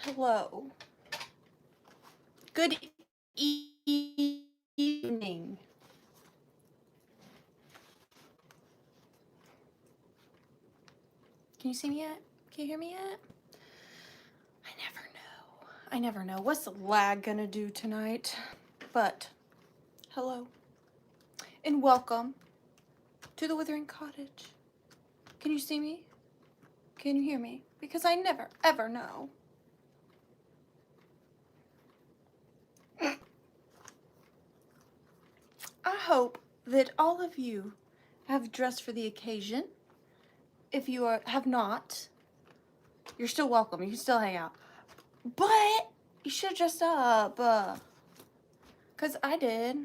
Hello. Good evening. Can you see me yet? Can you hear me yet? I never know. What's the lag gonna do tonight? But, hello. And welcome to the Withering Cottage. Can you see me? Can you hear me? Because I never, ever know. I hope that all of you have dressed for the occasion. If you have not, you're still welcome. You can still hang out. But you should have dressed up. Because I did.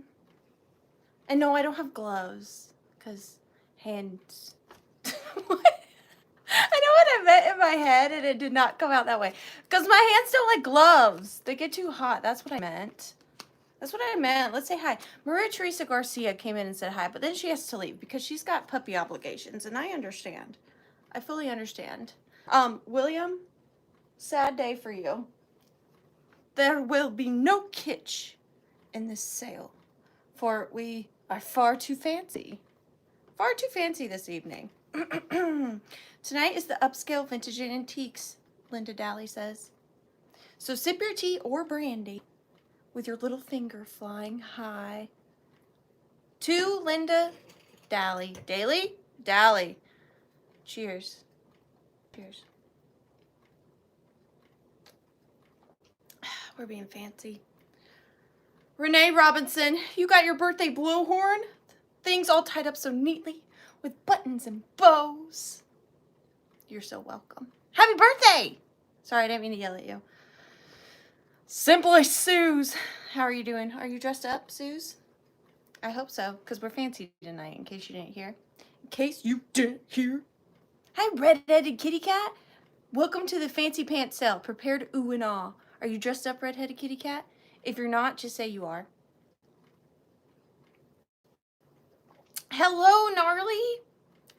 And no, I don't have gloves. Because hands. What? I know what I meant in my head and it did not come out that way. Because my hands don't like gloves. They get too hot. That's what I meant. That's what I meant. Let's say hi. Maria Teresa Garcia came in and said hi, but then she has to leave because she's got puppy obligations, and I understand. I fully understand. William, sad day for you. There will be no kitsch in this sale, for we are far too fancy. Far too fancy this evening. Tonight is the upscale vintage and antiques, Linda Daly says. So sip your tea or brandy with your little finger flying high. To Linda Daly. Daly? Daly. Cheers. Cheers. We're being fancy. Renee Robinson, you got your birthday blowhorn? Things all tied up so neatly with buttons and bows. You're so welcome. Happy birthday! Sorry, I didn't mean to yell at you. Simply Suze. How are you doing? Are you dressed up, Suze? I hope so, because we're fancy tonight, in case you didn't hear. In case you didn't hear. Hi, red-headed kitty cat. Welcome to the fancy pants sale. Prepare to ooh and ah. Are you dressed up, red-headed kitty cat? If you're not, just say you are. Hello, Gnarly.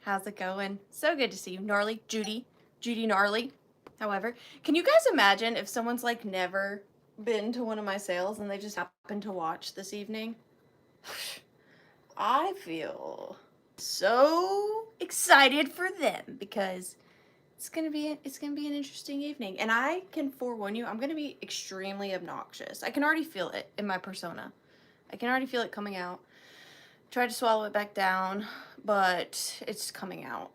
How's it going? So good to see you, Gnarly. Judy Gnarly. However, can you guys imagine if someone's like never been to one of my sales and they just happen to watch this evening? I feel so excited for them because it's gonna be an interesting evening, and I can forewarn you, I'm gonna be extremely obnoxious. I can already feel it in my persona. I can already feel it coming out. Tried to swallow it back down, but it's coming out.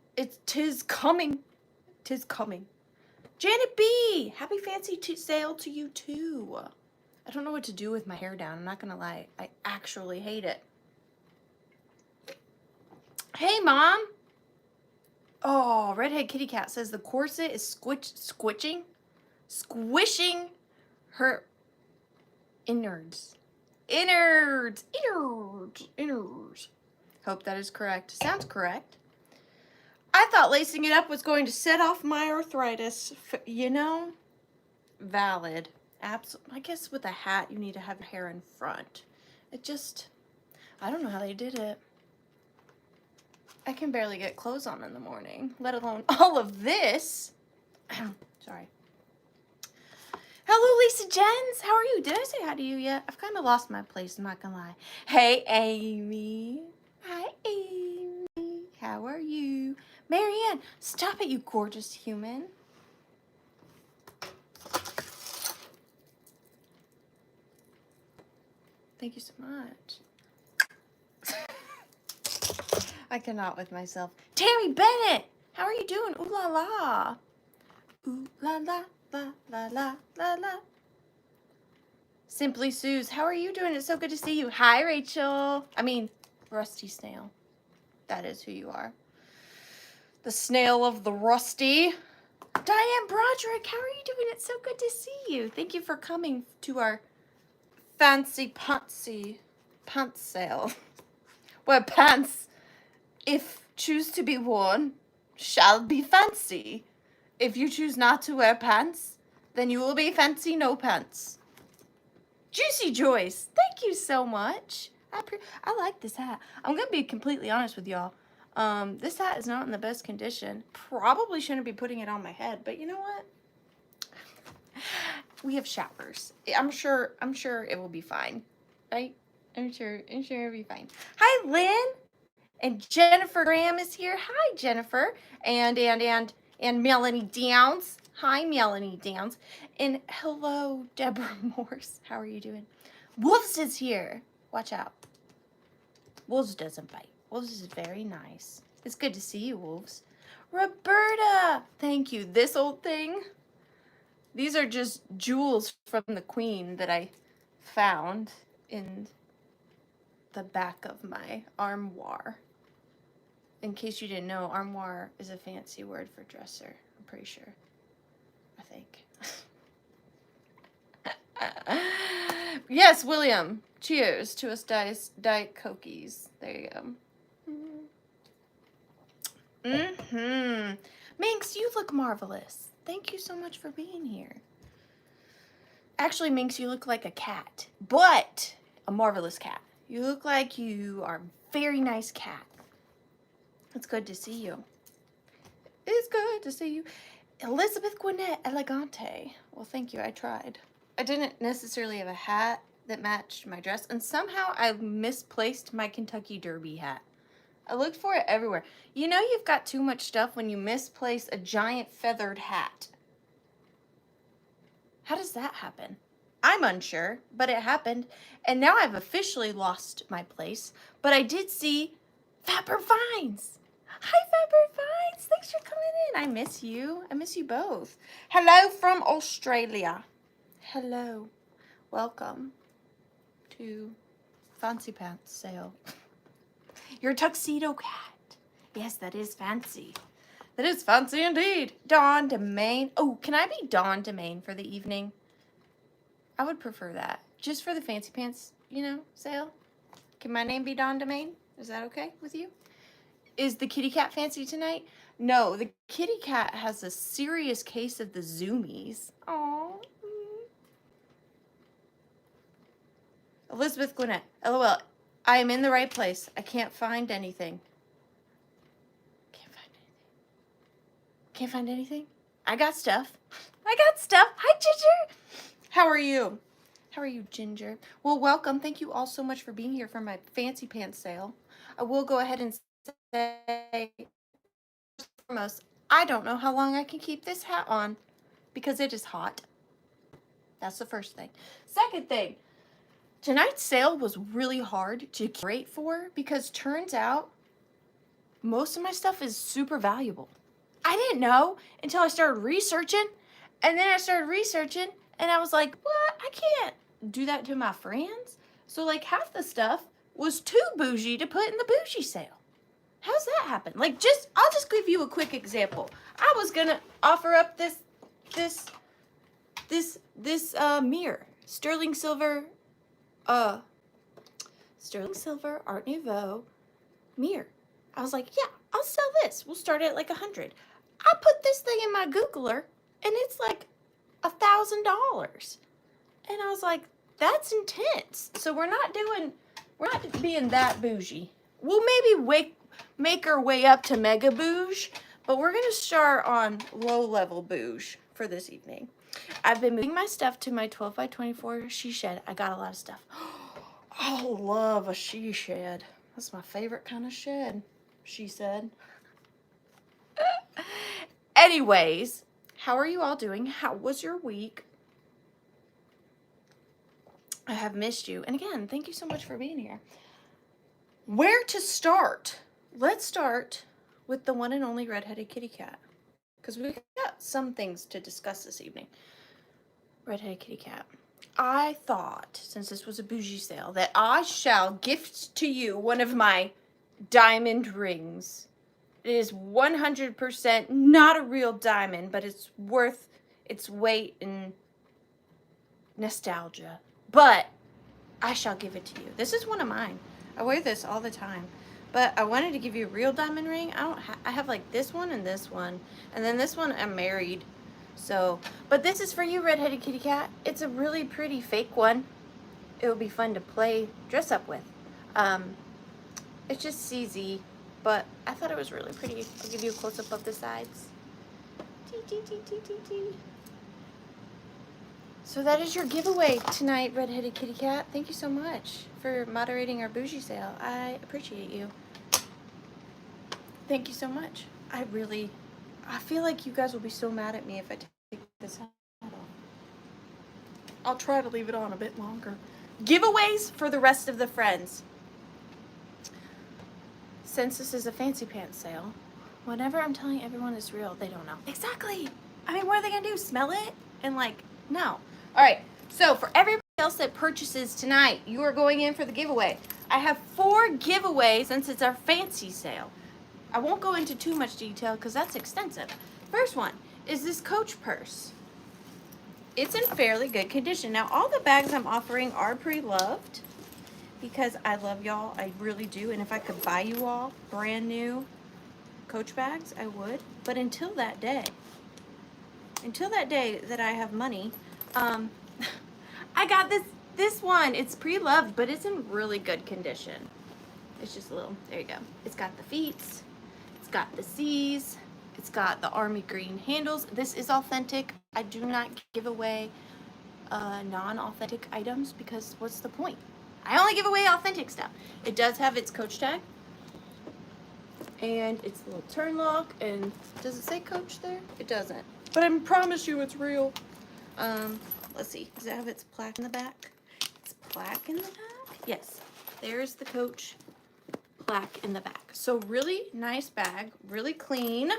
Tis coming. Tis coming. Janet B, happy fancy sale to you too. I don't know what to do with my hair down. I'm not gonna lie. I actually hate it. Hey, Mom. Oh, Redhead Kitty Cat says the corset is squishing her innards. Innards. Hope that is correct. Sounds correct. I thought lacing it up was going to set off my arthritis. You know? Valid. Absolutely. I guess with a hat, you need to have hair in front. I don't know how they did it. I can barely get clothes on in the morning, let alone all of this. Sorry. Hello, Lisa Jens. How are you? Did I say hi to you yet? I've kind of lost my place, I'm not gonna lie. Hey, Amy. Hi, Amy. How are you? Marianne, stop it, you gorgeous human. Thank you so much. I cannot with myself. Tammy Bennett, how are you doing? Ooh la la. Ooh la la la la la la la. Simply Suze, how are you doing? It's so good to see you. Hi, Rachel. I mean, Rusty Snail. That is who you are. The snail of the Rusty. Diane Broderick, how are you doing? It's so good to see you. Thank you for coming to our fancy pantsy pants sale. Where pants, if choose to be worn, shall be fancy. If you choose not to wear pants, then you will be fancy no pants. Juicy Joyce, thank you so much. I like this hat. I'm going to be completely honest with y'all. This hat is not in the best condition. Probably shouldn't be putting it on my head, but you know what? we have showers. I'm sure it will be fine, right? I'm sure it'll be fine. Hi, Lynn, and Jennifer Graham is here. Hi, Jennifer, and Melanie Downs. Hi, Melanie Downs, and hello, Deborah Morse. How are you doing? Wolves is here. Watch out. Wolves doesn't bite. Wolves is very nice. It's good to see you, Wolves. Roberta, thank you. This old thing. These are just jewels from the Queen that I found in the back of my armoire. In case you didn't know, armoire is a fancy word for dresser. I'm pretty sure. I think. Yes, William. Cheers to us Diet Cokies. There you go. Mm-hmm. Minx, you look marvelous. Thank you so much for being here. Actually, Minx, you look like a cat, but a marvelous cat. You look like you are a very nice cat. It's good to see you. It's good to see you. Elizabeth Gwinnett Elegante. Well, thank you. I tried. I didn't necessarily have a hat that matched my dress, and somehow I misplaced my Kentucky Derby hat. I looked for it everywhere. You know you've got too much stuff when you misplace a giant feathered hat. How does that happen? I'm unsure, but it happened, and now I've officially lost my place, but I did see Fapper Vines. Hi, Fapper Vines. Thanks for coming in. I miss you. I miss you both. Hello from Australia. Hello. Welcome to Fancy Pants Sale. Your tuxedo cat. Yes, that is fancy. That is fancy indeed. Dawn Domain. Oh, can I be Dawn Domain for the evening? I would prefer that. Just for the fancy pants, you know, sale. Can my name be Dawn Domain? Is that okay with you? Is the kitty cat fancy tonight? No, the kitty cat has a serious case of the zoomies. Aww. Elizabeth Gwinnett. LOL. I am in the right place. I can't find anything. Can't find anything? I got stuff. I got stuff. Hi, Ginger. How are you? How are you, Ginger? Well, welcome. Thank you all so much for being here for my fancy pants sale. I will go ahead and say, first and foremost, I don't know how long I can keep this hat on because it is hot. That's the first thing. Second thing, tonight's sale was really hard to curate for because turns out most of my stuff is super valuable. I didn't know until I started researching, and then I started researching, and I was like, what? I can't do that to my friends. So like half the stuff was too bougie to put in the bougie sale. How's that happen? Like I'll just give you a quick example. I was gonna offer up this mirror, sterling silver Art Nouveau mirror. I was like, yeah, I'll sell this. We'll start at like 100. I put this thing in my Googler and it's like $1,000. And I was like, that's intense. So we're not being that bougie. We'll maybe make our way up to mega bouge, but we're gonna start on low level bouge for this evening. I've been moving my stuff to my 12 by 24 she shed. I got a lot of stuff. I love a she shed. That's my favorite kind of shed, she said. Anyways, how are you all doing? How was your week? I have missed you. And again, thank you so much for being here. Where to start? Let's start with the one and only redheaded kitty cat. Because we've got some things to discuss this evening. Redheaded kitty cat. I thought, since this was a bougie sale, that I shall gift to you one of my diamond rings. It is 100% not a real diamond, but it's worth its weight in nostalgia. But I shall give it to you. This is one of mine. I wear this all the time. But I wanted to give you a real diamond ring. I have like this one, and then this one I'm married. So, but this is for you, redheaded kitty cat. It's a really pretty fake one. It will be fun to dress up with. It's just CZ, but I thought it was really pretty. I'll give you a close-up of the sides. Tee, tee, tee, tee, tee. So that is your giveaway tonight, Redheaded Kitty Cat. Thank you so much for moderating our bougie sale. I appreciate you. Thank you so much. I feel like you guys will be so mad at me if I take this hat off. I'll try to leave it on a bit longer. Giveaways for the rest of the friends. Since this is a fancy pants sale, whenever I'm telling everyone it's real, they don't know. Exactly. I mean, what are they gonna do? Smell it? And like, no. All right, so for everybody else that purchases tonight, you are going in for the giveaway. I have 4 giveaways since it's our fancy sale. I won't go into too much detail because that's extensive. First one is this Coach purse. It's in fairly good condition. Now, all the bags I'm offering are pre-loved because I love y'all. I really do. And if I could buy you all brand new Coach bags, I would. But until that day that I have money, I got this one. It's pre-loved, but it's in really good condition. It's just a little, there you go. It's got the feet, it's got the C's, it's got the army green handles. This is authentic. I do not give away non-authentic items because what's the point? I only give away authentic stuff. It does have its Coach tag. And it's a little turn lock. And does it say Coach there? It doesn't. But I promise you it's real. Let's see. Does it have its plaque in the back? It's plaque in the back? Yes. There's the Coach plaque in the back. So really nice bag. Really clean.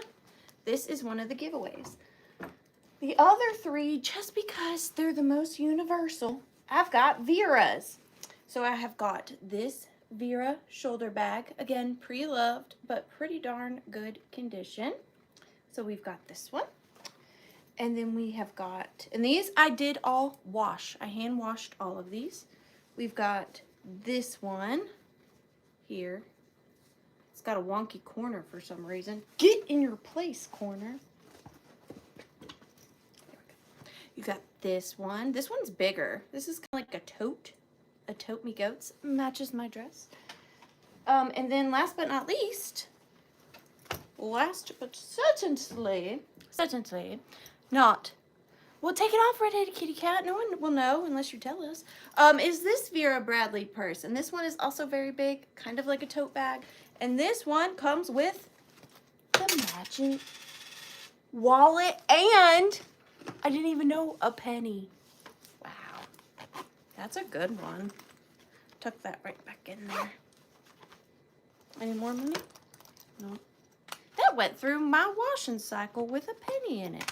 This is one of the giveaways. The other 3, just because they're the most universal, I've got Vera's. So I have got this Vera shoulder bag. Again, pre-loved, but pretty darn good condition. So we've got this one. And then we have got, and these I did all wash. I hand washed all of these. We've got this one here. It's got a wonky corner for some reason. Get in your place, corner. You got this one. This one's bigger. This is kind of like a tote. A tote me goats. Matches my dress. And then last but not least, last but certainly not, well, take it off, Redheaded Kitty Cat. No one will know unless you tell us. Is this Vera Bradley purse. And this one is also very big, kind of like a tote bag. And this one comes with the matching wallet and I didn't even know a penny. Wow. That's a good one. Tuck that right back in there. Any more money? No. That went through my washing cycle with a penny in it.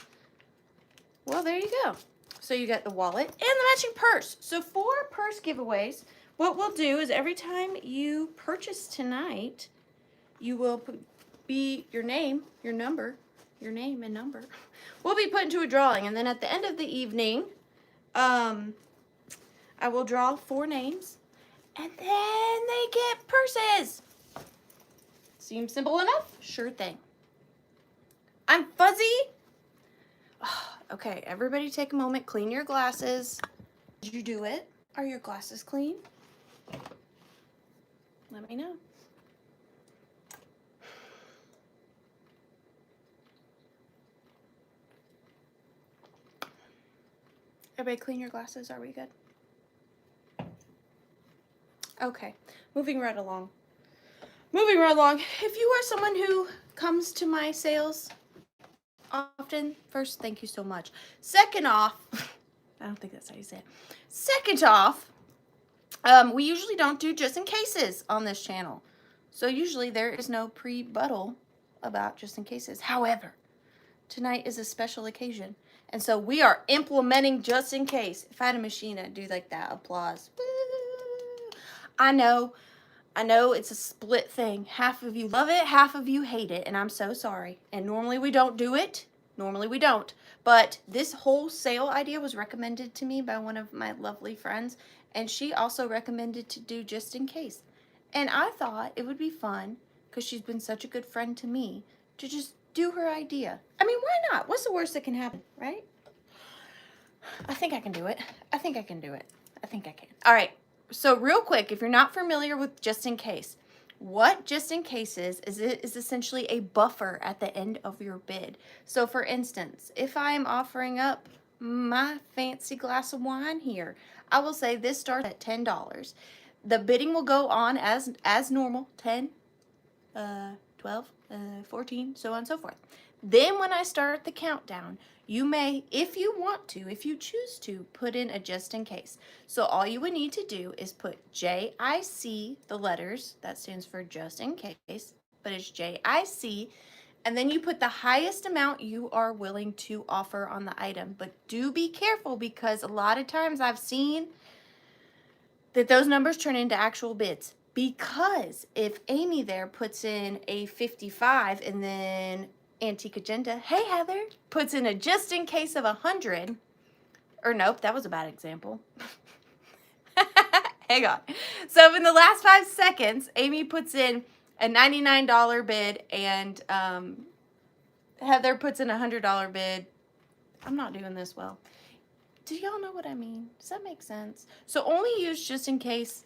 Well, there you go. So you got the wallet and the matching purse. So 4 purse giveaways. What we'll do is every time you purchase tonight, you will be your name, your number, your name and number will be put into a drawing. And then at the end of the evening, I will draw 4 names and then they get purses. Seems simple enough? Sure thing. I'm fuzzy. Oh, okay, everybody take a moment, clean your glasses. Did you do it? Are your glasses clean? Let me know. Everybody clean your glasses? Are we good? Okay, moving right along. Moving right along. If you are someone who comes to my sales often, first, thank you so much. Second off, I don't think that's how you say it. Second off, we usually don't do just in cases on this channel. So usually there is no pre-buttal about just in cases. However, tonight is a special occasion. And so we are implementing just in case. If I had a machine, I'd do like that applause. I know it's a split thing. Half of you love it, half of you hate it, and I'm so sorry. And normally we don't do it. Normally we don't. But this whole sale idea was recommended to me by one of my lovely friends, and she also recommended to do just in case. And I thought it would be fun, because she's been such a good friend to me, to just do her idea. I mean, why not? What's the worst that can happen, right? I think I can do it. I think I can do it. I think I can. All right. So real quick, if you're not familiar with just in case, what just in case is it is essentially a buffer at the end of your bid. So for instance, if I'm offering up my fancy glass of wine here. I will say this starts at $10. The bidding will go on as normal, 10, 12, 14, so on and so forth. Then when I start the countdown, you may, if you want to, if you choose to, put in a just in case. So all you would need to do is put JIC, the letters, that stands for just in case, but it's JIC, and then you put the highest amount you are willing to offer on the item. But do be careful, because a lot of times I've seen that those numbers turn into actual bids. Because if Amy there puts in a 55 and then Antique Agenda, hey Heather, puts in a just in case of 100, or nope, that was a bad example. Hang on. So in the last 5 seconds, Amy puts in a $99 bid and Heather puts in a $100 bid. I'm not doing this well. Do y'all know what I mean? Does that make sense? So only use just in case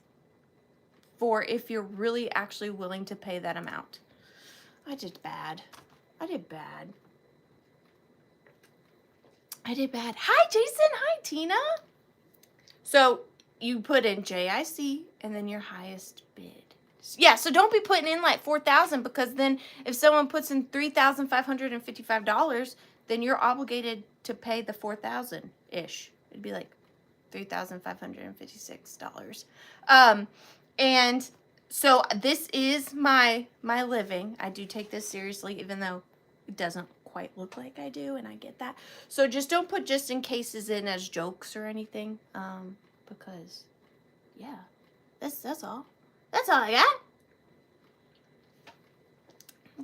for if you're really actually willing to pay that amount. I did bad. I did bad. Hi, Jason. Hi, Tina. So you put in JIC and then your highest bid. Yeah, so don't be putting in like 4,000, because then if someone puts in $3,555, then you're obligated to pay the 4,000-ish. It'd be like $3,556. And so this is my living. I do take this seriously, even though it doesn't quite look like I do, and I get that. So just don't put just in cases in as jokes or anything, because yeah, that's all. That's all I got.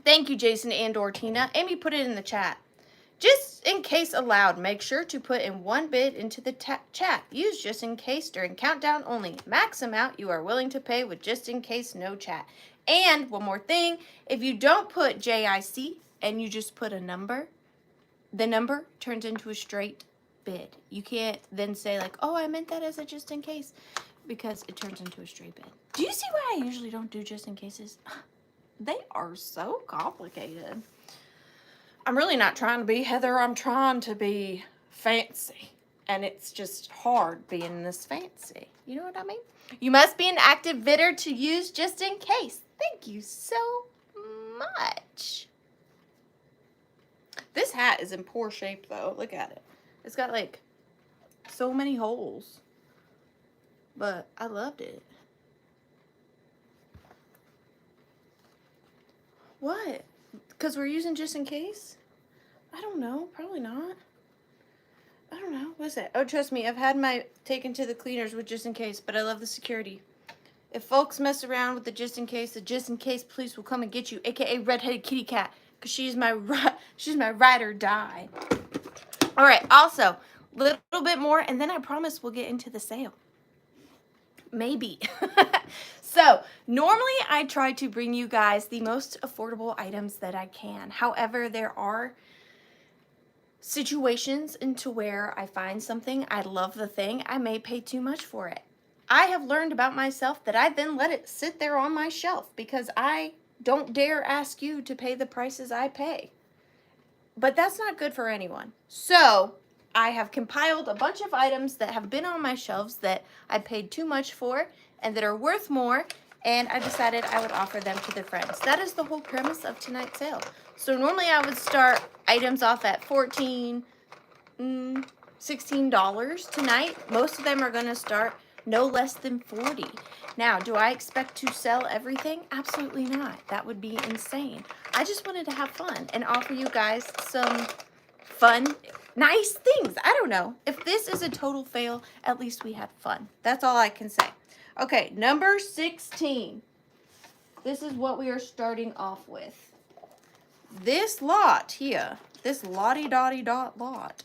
Thank you, Jason and or Tina. Amy put it in the chat. Just in case allowed, make sure to put in one bid into the chat. Use just in case during countdown only. Max amount you are willing to pay with just in case no chat. And one more thing, if you don't put JIC and you just put a number, the number turns into a straight bid. You can't then say like, oh, I meant that as a just in case, because it turns into a straight bid. Do you see why I usually don't do just in cases? They are so complicated. I'm really not trying to be Heather. I'm trying to be fancy. And it's just hard being this fancy. You know what I mean? You must be an active bidder to use just in case. Thank you so much. This hat is in poor shape though. Look at it. It's got like so many holes. But I loved it. What? Because we're using just in case? I don't know. Probably not. I don't know. What is that? Oh, trust me. I've had my taken to the cleaners with just in case, but I love the security. If folks mess around with the just in case police will come and get you, aka redheaded kitty cat, because she's my ride or die. All right. Also, a little bit more, and then I promise we'll get into the sale. Maybe. So normally I try to bring you guys the most affordable items that I can. However, there are situations into where I find something, I love the thing, I may pay too much for it. I have learned about myself that I then let it sit there on my shelf, because I don't dare ask you to pay the prices I pay. But that's not good for anyone. So I have compiled a bunch of items that have been on my shelves that I paid too much for and that are worth more, and I decided I would offer them to the friends. That is the whole premise of tonight's sale. So normally I would start items off at $14, $16 tonight. Most of them are going to start no less than $40. Now, do I expect to sell everything? Absolutely not. That would be insane. I just wanted to have fun and offer you guys some fun, nice things. I don't know. If this is a total fail, at least we had fun. That's all I can say. Okay, number 16. This is what we are starting off with. This lot here, this lottie-dottie-dot lot,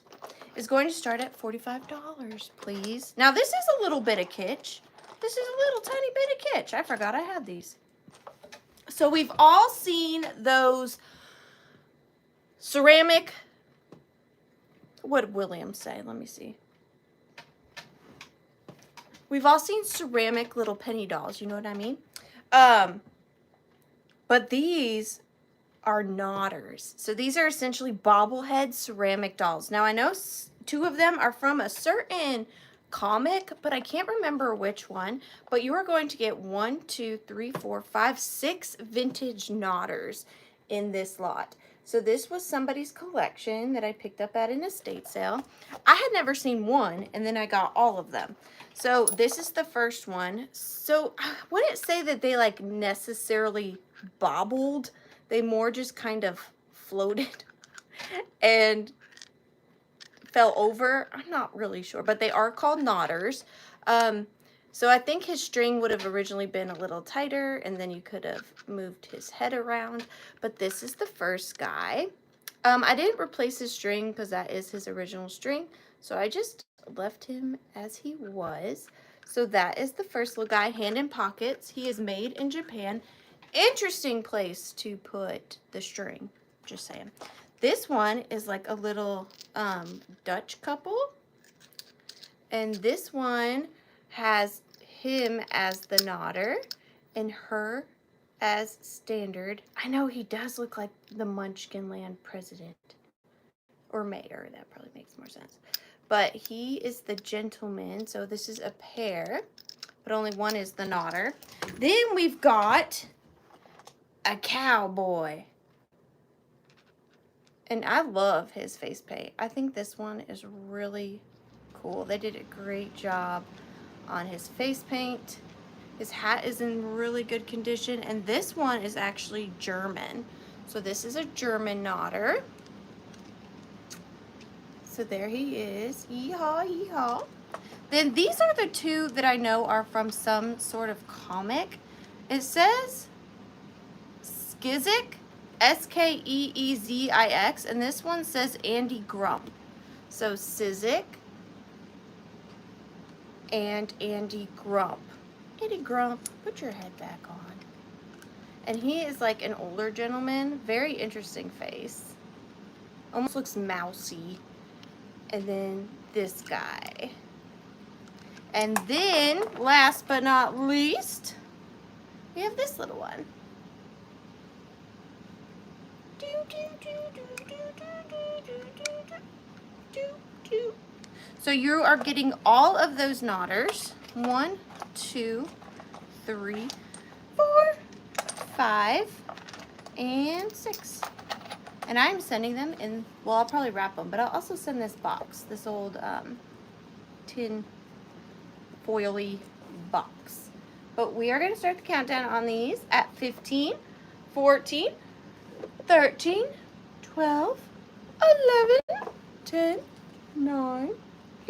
is going to start at $45, please. Now, this is a little bit of kitsch. This is a little tiny bit of kitsch. I forgot I had these. So we've all seen those ceramic, what did William say? Let me see. We've all seen ceramic little penny dolls, you know what I mean? But these are knotters. So these are essentially bobblehead ceramic dolls. Now I know two of them are from a certain comic, but I can't remember which one. But you are going to get 1, 2, 3, 4, 5, 6 vintage knotters in this lot. So this was somebody's collection that I picked up at an estate sale. I had never seen one, and then I got all of them. So this is the first one. So I wouldn't say that they like necessarily bobbled. They more just kind of floated and fell over. I'm not really sure, but they are called knotters. So I think his string would have originally been a little tighter, and then you could have moved his head around. But this is the first guy. I didn't replace his string because that is his original string. So I just left him as he was. So that is the first little guy, hand in pockets. He is made in Japan. Interesting place to put the string, just saying. This one is like a little Dutch couple. And this one has him as the knotter and her as standard. I know he does look like the Munchkin Land president or mayor. That probably makes more sense. But he is the gentleman. So this is a pair, but only one is the knotter. Then we've got a cowboy. And I love his face paint. I think this one is really cool. They did a great job on his face paint. His hat is in really good condition. And this one is actually German. So this is a German knotter. So there he is. Yeehaw, yeehaw. Then these are the two that I know are from some sort of comic. It says Skizik. Skeezix, and this one says Andy Grump. So Sizik and Andy Grump. Andy Grump, put your head back on. And he is like an older gentleman, very interesting face. Almost looks mousy. And then this guy. And then, last but not least, we have this little one. So you are getting all of those knotters. 1, 2, 3, 4, 5, and 6. And I'm sending them in, well, I'll probably wrap them, but I'll also send this box, this old tin foily box. But we are going to start the countdown on these at 15, 14, 13, 12, 11, 10, 9,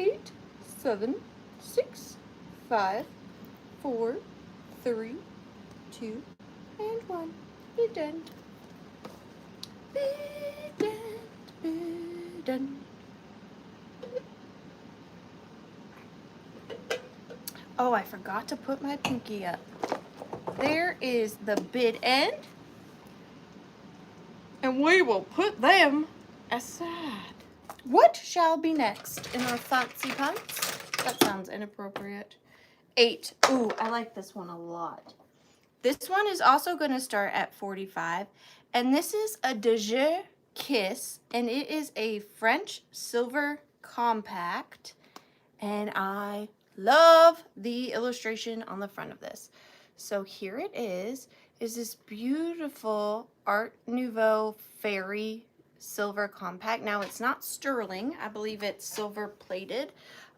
8, 7, 6, 5, 4, 3, 2, and 1. Be done. Be done. Be done. Oh, I forgot to put my pinky up. There is the bid end. And we will put them aside. What shall be next in our fancy pants? That sounds inappropriate. 8. Ooh, I like this one a lot. This one is also going to start at 45. And this is a De Jure Kiss. And it is a French silver compact. And I love the illustration on the front of this. So here it is this beautiful Art Nouveau fairy silver compact. Now it's not sterling, I believe it's silver plated,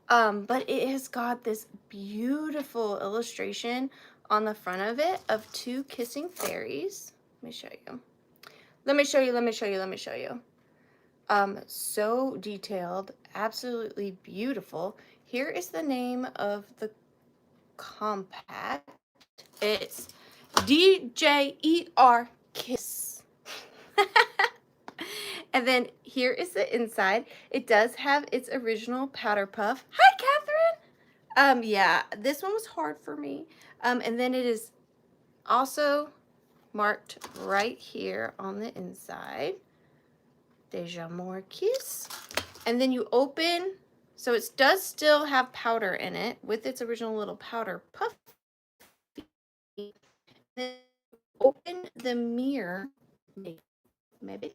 but it has got this beautiful illustration on the front of it of 2 kissing fairies. Let me show you. Let me show you, let me show you, let me show you. So detailed, absolutely beautiful. Here is the name of the compact. It's DJER Kiss. And then here is the inside. It does have its original powder puff. Hi, Catherine. Yeah, this one was hard for me. And then it is also marked right here on the inside. Deja More Kiss. And then you open, so it does still have powder in it with its original little powder puff. Then open the mirror, maybe.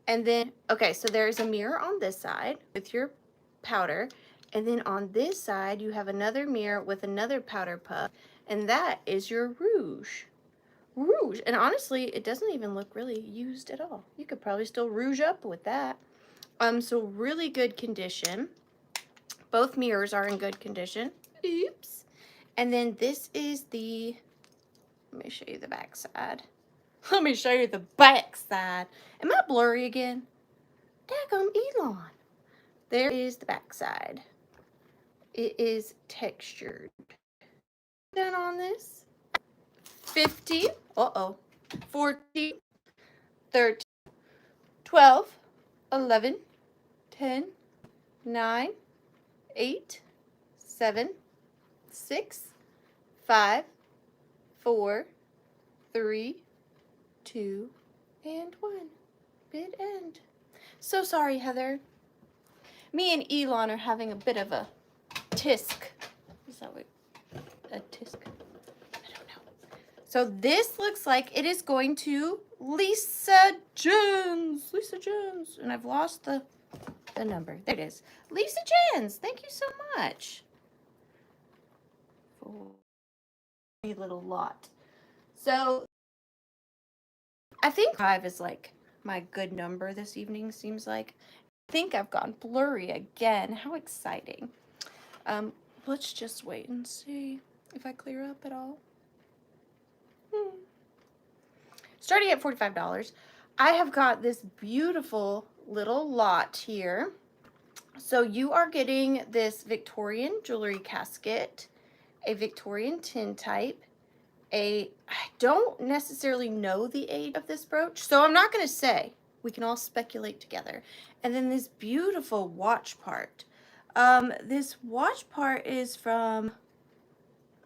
And then, okay, so there's a mirror on this side with your powder. And then on this side, you have another mirror with another powder puff. And that is your rouge. Rouge. And honestly, it doesn't even look really used at all. You could probably still rouge up with that. So really good condition. Both mirrors are in good condition. Oops. And then this is the, let me show you the back side. Let me show you the back side. Am I blurry again? Daggum Elon. There is the back side. It is textured. Then on this, 15, 14, 13, 12, 11, 10, 9, 8, 7, 6, 5, 4, 3, 2, and 1. Bid end. So sorry, Heather. Me and Elon are having a bit of a tisk. Is that what? A tisk? I don't know. So this looks like it is going to Lisa Jones. Lisa Jones. And I've lost the number. There it is. Lisa Jones. Thank you so much. For a little lot. So I think 5 is like my good number this evening, seems like. I think I've gone blurry again. How exciting. Let's just wait and see if I clear up at all. Starting at $45, I have got this beautiful little lot here. So you are getting this Victorian jewelry casket, a Victorian tintype, I don't necessarily know the age of this brooch, so I'm not going to say. We can all speculate together. And then this beautiful watch part. This watch part is from,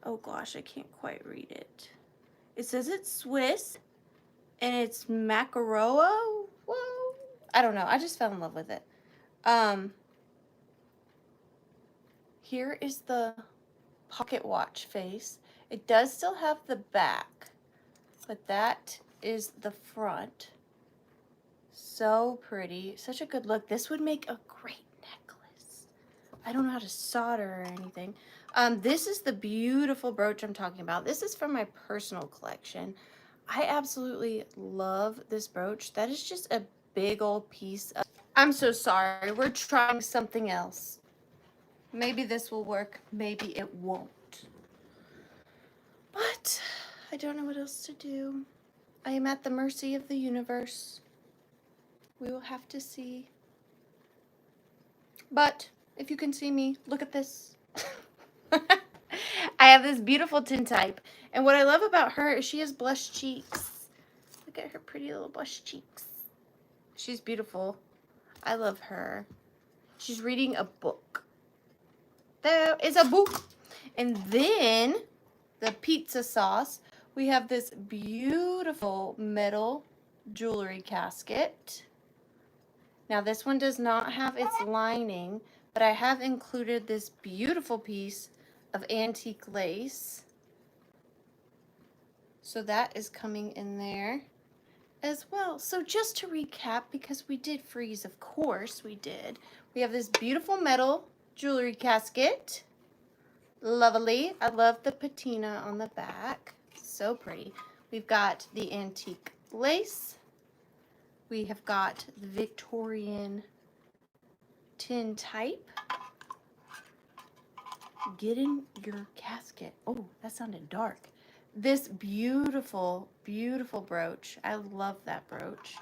oh gosh, I can't quite read it. It says it's Swiss, and it's Macaroa. Whoa. I don't know. I just fell in love with it. Here is the pocket watch face. It does still have the back, but that is the front. So pretty. Such a good look. This would make a great necklace. I don't know how to solder or anything. This is the beautiful brooch I'm talking about. This is from my personal collection. I absolutely love this brooch. That is just a big old piece of... I'm so sorry. We're trying something else. Maybe this will work. Maybe it won't. But I don't know what else to do. I am at the mercy of the universe. We will have to see. But if you can see me, look at this. I have this beautiful tintype. And what I love about her is she has blush cheeks. Look at her pretty little blush cheeks. She's beautiful. I love her. She's reading a book. There is a book. And then the pizza sauce. We have this beautiful metal jewelry casket. Now this one does not have its lining, but I have included this beautiful piece of antique lace. So that is coming in there as well. So just to recap, because we did freeze, of course we did. We have this beautiful metal jewelry casket. Lovely. I love the patina on the back. So pretty. We've got the antique lace. We have got the Victorian tintype. Get in your casket. Oh, that sounded dark. This beautiful, beautiful brooch. I love that brooch.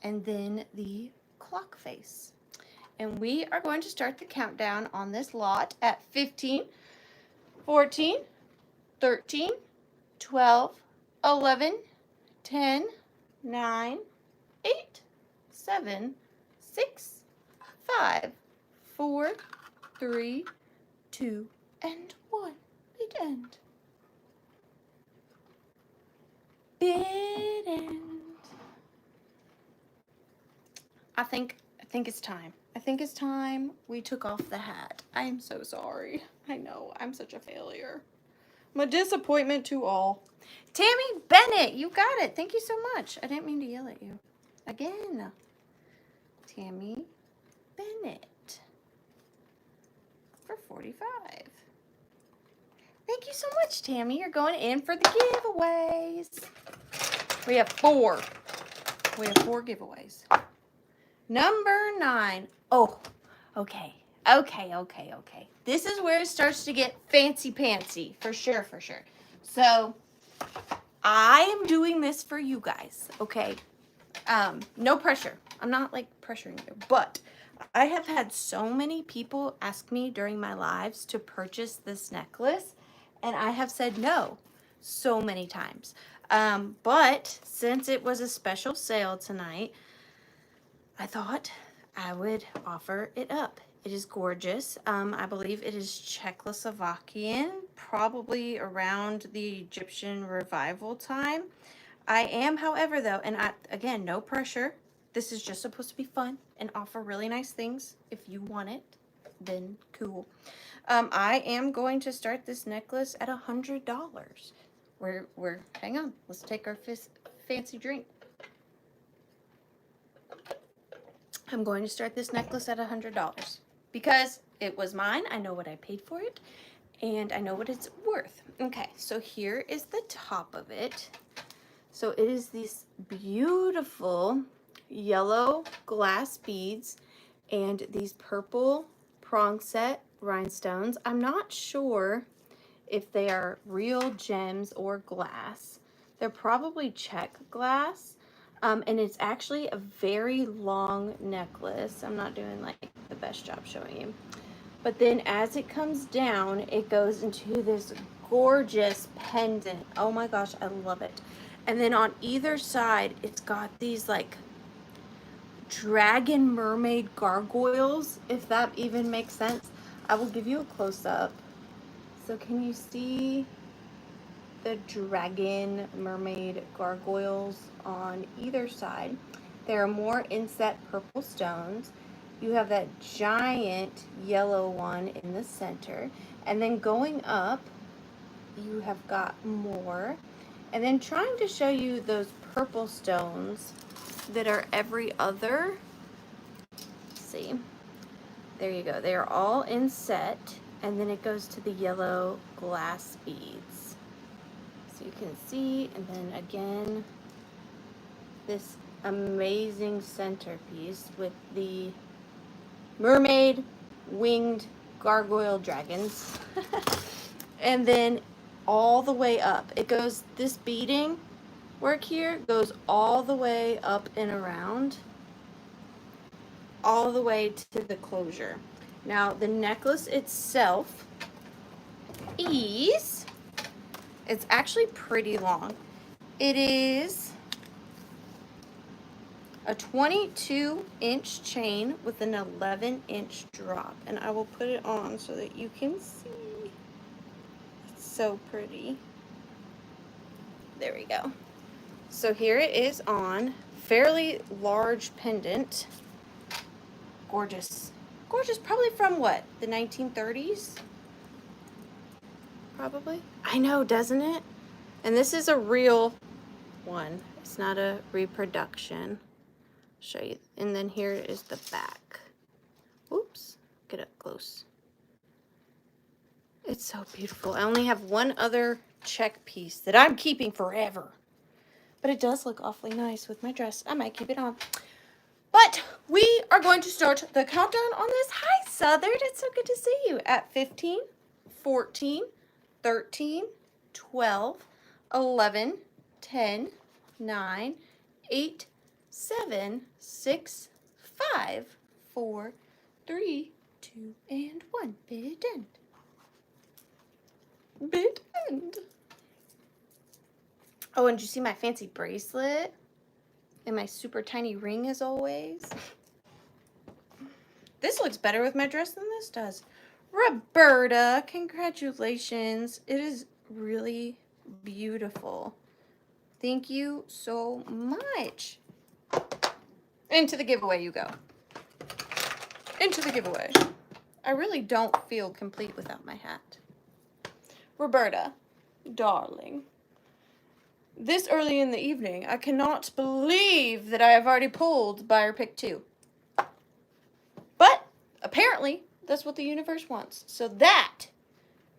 And then the clock face. And we are going to start the countdown on this lot at 15, 14, 13, 12, 11, 10, 9, 8, 7, 6, 5, 4, 3, 2, and 1. Bid end. Bid end. I think it's time. I think it's time we took off the hat. I am so sorry. I know, I'm such a failure. I'm a disappointment to all. Tammy Bennett, you got it. Thank you so much. I didn't mean to yell at you. Again. Tammy Bennett. for $45. Thank you so much, Tammy. You're going in for the giveaways. We have 4. We have 4 giveaways. Number 9. Oh, okay. Okay. This is where it starts to get fancy-pantsy. For sure. So, I am doing this for you guys, okay? No pressure. I'm not, like, pressuring you. But I have had so many people ask me during my lives to purchase this necklace. And I have said no so many times. But since it was a special sale tonight, I thought I would offer it up. It is gorgeous. I believe it is Czechoslovakian, probably around the Egyptian revival time. I am, however, though, and again, no pressure. This is just supposed to be fun and offer really nice things. If you want it, then cool. I am going to start this necklace at $100. Hang on, let's take our fancy drink. I'm going to start this necklace at $100 because it was mine. I know what I paid for it and I know what it's worth. Okay, so here is the top of it. So it is these beautiful yellow glass beads and these purple prong set rhinestones. I'm not sure if they are real gems or glass. They're probably Czech glass. And it's actually a very long necklace. I'm not doing like the best job showing you. But then as it comes down, it goes into this gorgeous pendant. Oh my gosh, I love it. And then on either side, it's got these like dragon mermaid gargoyles, if that even makes sense. I will give you a close-up. So can you see the dragon mermaid gargoyles on either side? There are more inset purple stones. You have that giant yellow one in the center. And then going up, you have got more. And then trying to show you those purple stones that are every other. Let's see. There you go. They are all inset. And then it goes to the yellow glass beads. So you can see, and then again, this amazing centerpiece with the mermaid winged gargoyle dragons. And then all the way up. It goes, this beading work here goes all the way up and around, all the way to the closure. Now, the necklace itself is, it's actually pretty long. It is a 22-inch chain with an 11-inch drop. And I will put it on so that you can see. It's so pretty. There we go. So here it is on. Fairly large pendant. Gorgeous. Gorgeous, probably from what, the 1930s? Probably. I know, doesn't it? And this is a real one. It's not a reproduction. I'll show you. And then here is the back. Oops, get up close. It's so beautiful. I only have one other check piece that I'm keeping forever. But it does look awfully nice with my dress. I might keep it on. But we are going to start the countdown on this. Hi, Southern. It's so good to see you. At 15, 14, 13, 12, 11, 10, 9, 8, 7, 6, 5, 4, 3, 2, and 1. Bid end. Bid end. Oh, and did you see my fancy bracelet? And my super tiny ring as always. This looks better with my dress than this does. Roberta, congratulations. It is really beautiful. Thank you so much. Into the giveaway you go. Into the giveaway. I really don't feel complete without my hat. Roberta, darling. This early in the evening, I cannot believe that I have already pulled buyer pick 2. But apparently, That's what the universe wants. So that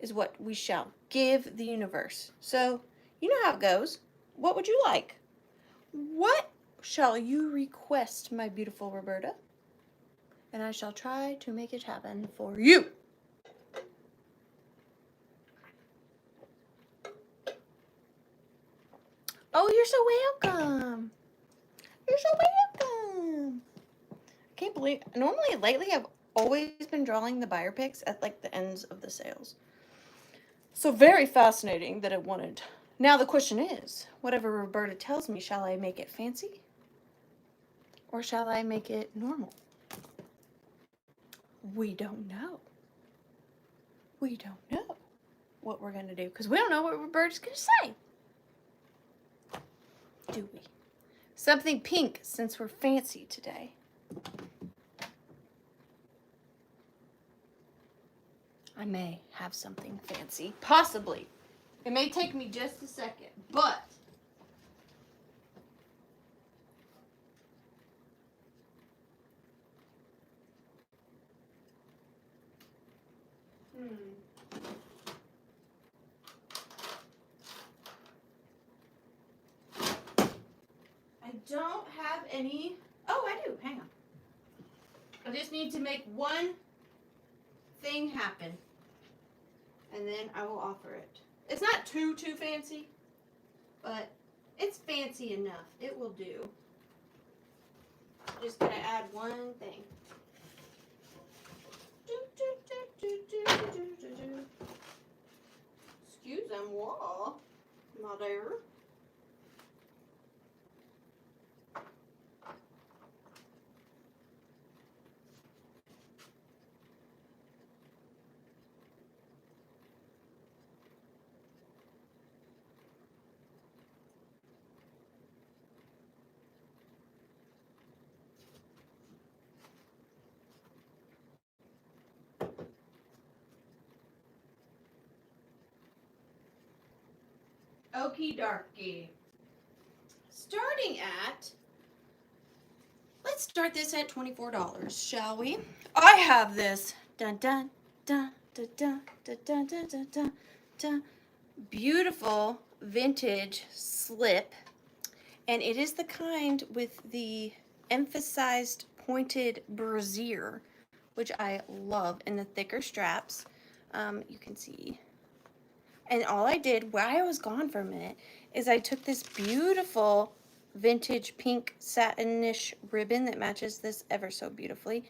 is what we shall give the universe. So, you know how it goes. What would you like? What shall you request, my beautiful Roberta? And I shall try to make it happen for you. Oh, you're so welcome. You're so welcome. I can't believe, normally lately I've always been drawing the buyer picks at like the ends of the sales. So very fascinating that it wanted. Now the question is, whatever Roberta tells me, shall I make it fancy? Or shall I make it normal? We don't know. We don't know what we're going to do because we don't know what Roberta's going to say. Do we? Something pink since we're fancy today. I may have something fancy. Possibly. It may take me just a second, but I don't have any. Oh, I do. Hang on. I just need to make one thing happen, and then I will offer it. It's not too fancy, but it's fancy enough. It will do. Just gotta add one thing. Excuse-moi, my dear. Okie dokie. Starting at, let's start this at $24, shall we? I have this dun dun dun dun dun dun dun dun dun dun, dun, beautiful vintage slip, and it is the kind with the emphasized pointed brassiere, which I love, and the thicker straps. You can see. And all I did while I was gone for a minute is I took this beautiful vintage pink satinish ribbon that matches this ever so beautifully,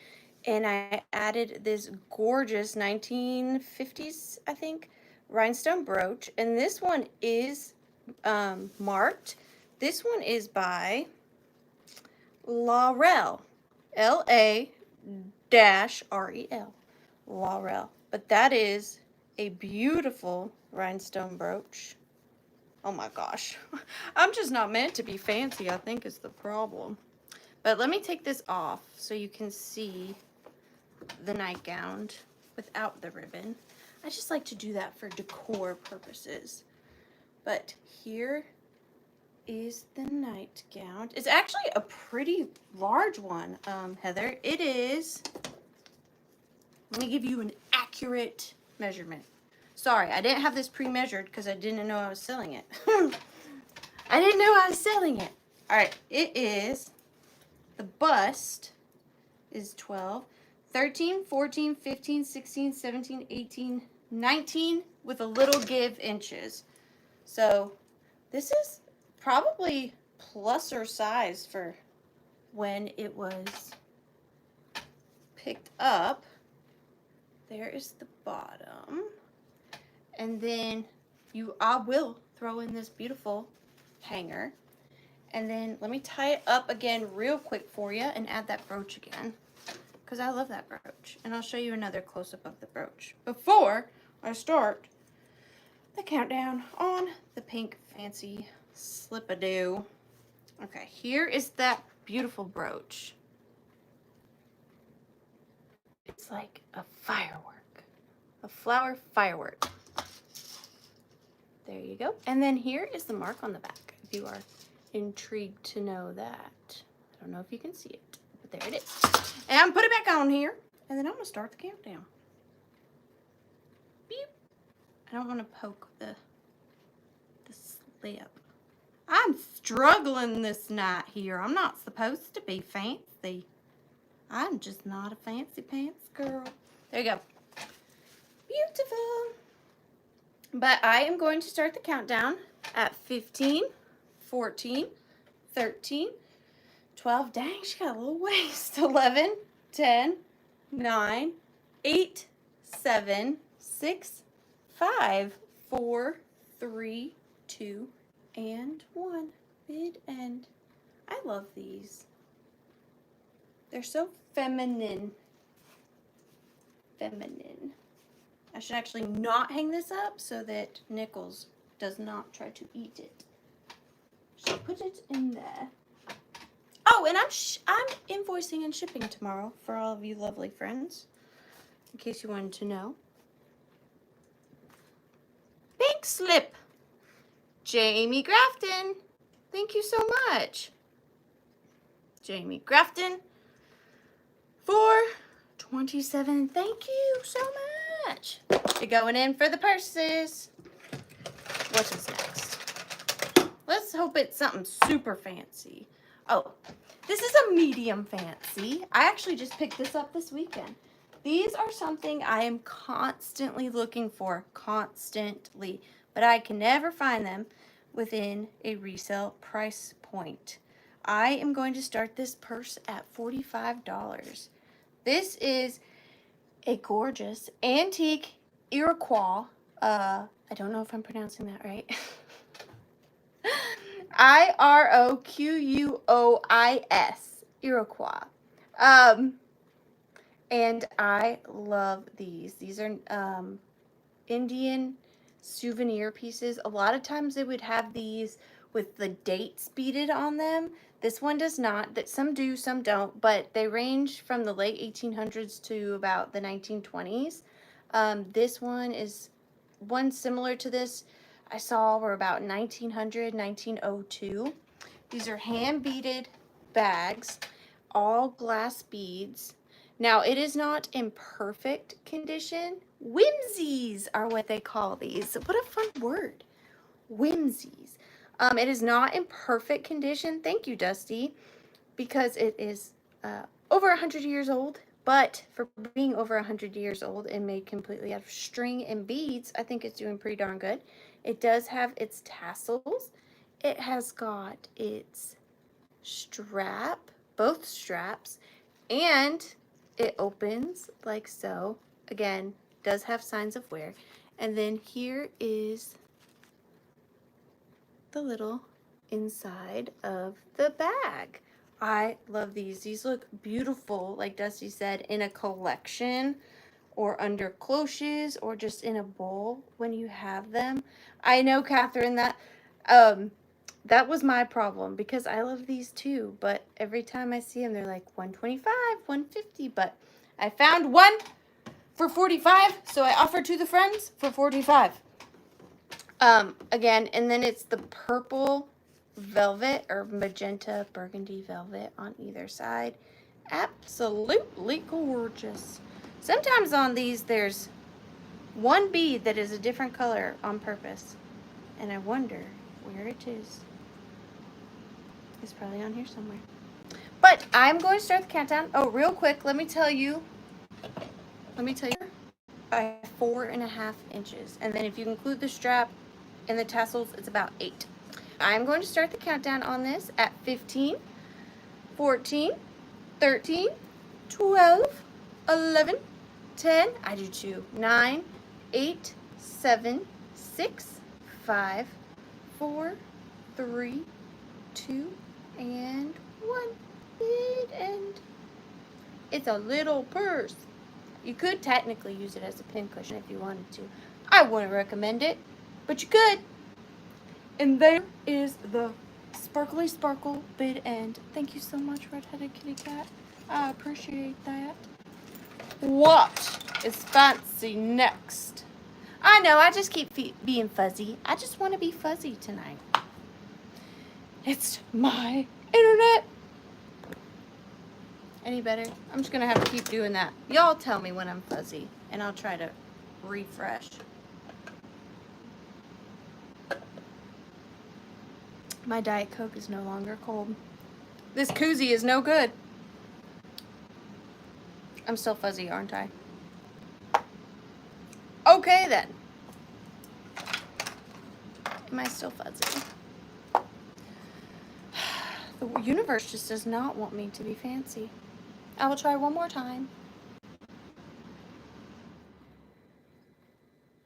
and I added this gorgeous 1950s, I think, rhinestone brooch. And this one is marked. This one is by Laurel, L-A-R-E-L, Laurel. But that is a beautiful rhinestone brooch. Oh my gosh. I'm just not meant to be fancy, I think, is the problem. But let me take this off so you can see the nightgown without the ribbon. I just like to do that for decor purposes. But here is the nightgown. It's actually a pretty large one, Heather. It is, let me give you an accurate measurement. Sorry, I didn't have this pre-measured because I didn't know I was selling it. I didn't know I was selling it. All right, it is, the bust is 12, 13, 14, 15, 16, 17, 18, 19 with a little give inches. So this is probably plus or size for when it was picked up. There is the bottom. And then I will throw in this beautiful hanger. And then let me tie it up again real quick for you and add that brooch again, because I love that brooch. And I'll show you another close-up of the brooch before I start the countdown on the pink fancy slip-a-doo. Okay, here is that beautiful brooch. It's like a firework, a flower firework. There you go. And then here is the mark on the back, if you are intrigued to know that. I don't know if you can see it, but there it is. And put it back on here. And then I'm going to start the countdown. Beep. I don't want to poke the slip. I'm struggling this night here. I'm not supposed to be fancy. I'm just not a fancy pants girl. There you go. Beautiful. But I am going to start the countdown at 15, 14, 13, 12. Dang, she got a little waist. 11, 10, 9, 8, 7, 6, 5, 4, 3, 2, and 1. Bid end. I love these. They're so feminine. Feminine. I should actually not hang this up so that Nichols does not try to eat it. So put it in there. Oh, and I'm invoicing and shipping tomorrow for all of you lovely friends, in case you wanted to know. Pink slip. Jamie Grafton. Thank you so much. Jamie Grafton for 27. Thank you so much. You're going in for the purses. What is next? Let's hope it's something super fancy. Oh, this is a medium fancy. I actually just picked this up this weekend. These are something I am constantly looking for, constantly, but I can never find them within a resale price point. I am going to start this purse at $45. This is a gorgeous antique Iroquois. I don't know if I'm pronouncing that right. Iroquois. Iroquois. And I love these. These are Indian souvenir pieces. A lot of times they would have these with the dates beaded on them. This one does not. That some do, some don't, but they range from the late 1800s to about the 1920s. This one is one similar to this I saw were about 1900, 1902. These are hand beaded bags, all glass beads. Now, it is not in perfect condition. Whimsies are what they call these. What a fun word. Whimsies. It is not in perfect condition. Thank you, Dusty, because it is over 100 years old. But for being over 100 years old and made completely out of string and beads, I think it's doing pretty darn good. It does have its tassels. It has got its strap, both straps, and it opens like so. Again, does have signs of wear. And then here is the little inside of the bag. I love these. These look beautiful, like Dusty said, in a collection or under cloches or just in a bowl when you have them. I know, Catherine, that that was my problem because I love these too, but every time I see them, they're like 125, 150, but I found one for 45, so I offered to the friends for 45. Again, and then it's the purple velvet or magenta burgundy velvet on either side. Absolutely gorgeous. Sometimes on these there's one bead that is a different color on purpose, and I wonder where it is. It's probably on here somewhere. But I'm going to start the countdown. Oh, real quick, let me tell you by 4.5 inches, and then if you include the strap and the tassels, it's about 8. I'm going to start the countdown on this at 15, 14, 13, 12, 11, 10, I do 2, 9, 8, 7, 6, 5, 4, 3, 2, and 1. Bid end. It's a little purse. You could technically use it as a pin cushion if you wanted to. I wouldn't recommend it, but you could. And there is the sparkly sparkle bid end. Thank you so much, Red-Headed Kitty Cat. I appreciate that. What is fancy next? I know, I just keep being fuzzy. I just want to be fuzzy tonight. It's my internet. Any better? I'm just gonna have to keep doing that. Y'all tell me when I'm fuzzy, and I'll try to refresh. My Diet Coke is no longer cold. This koozie is no good. I'm still fuzzy, aren't I? Okay then. Am I still fuzzy? The universe just does not want me to be fancy. I will try one more time.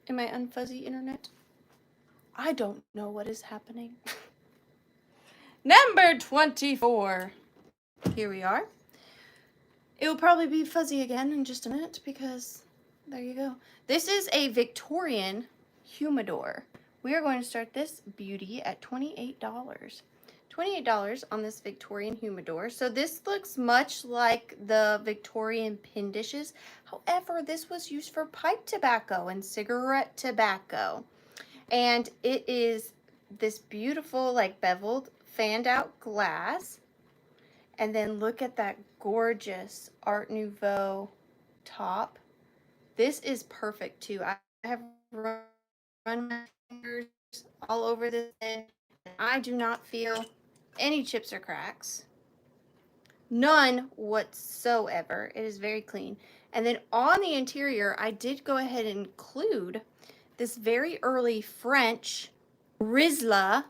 Am I unfuzzy, internet? I don't know what is happening. Number 24. Here we are. It will probably be fuzzy again in just a minute because there you go. This is a Victorian humidor. We are going to start this beauty at $28. $28 on this Victorian humidor. So this looks much like the Victorian pin dishes. However, this was used for pipe tobacco and cigarette tobacco. And it is this beautiful, like, beveled, fanned out glass. And then look at that gorgeous Art Nouveau top. This is perfect too. I have run my fingers all over this thing. I do not feel any chips or cracks. None whatsoever. It is very clean. And then on the interior, I did go ahead and include this very early French Rizla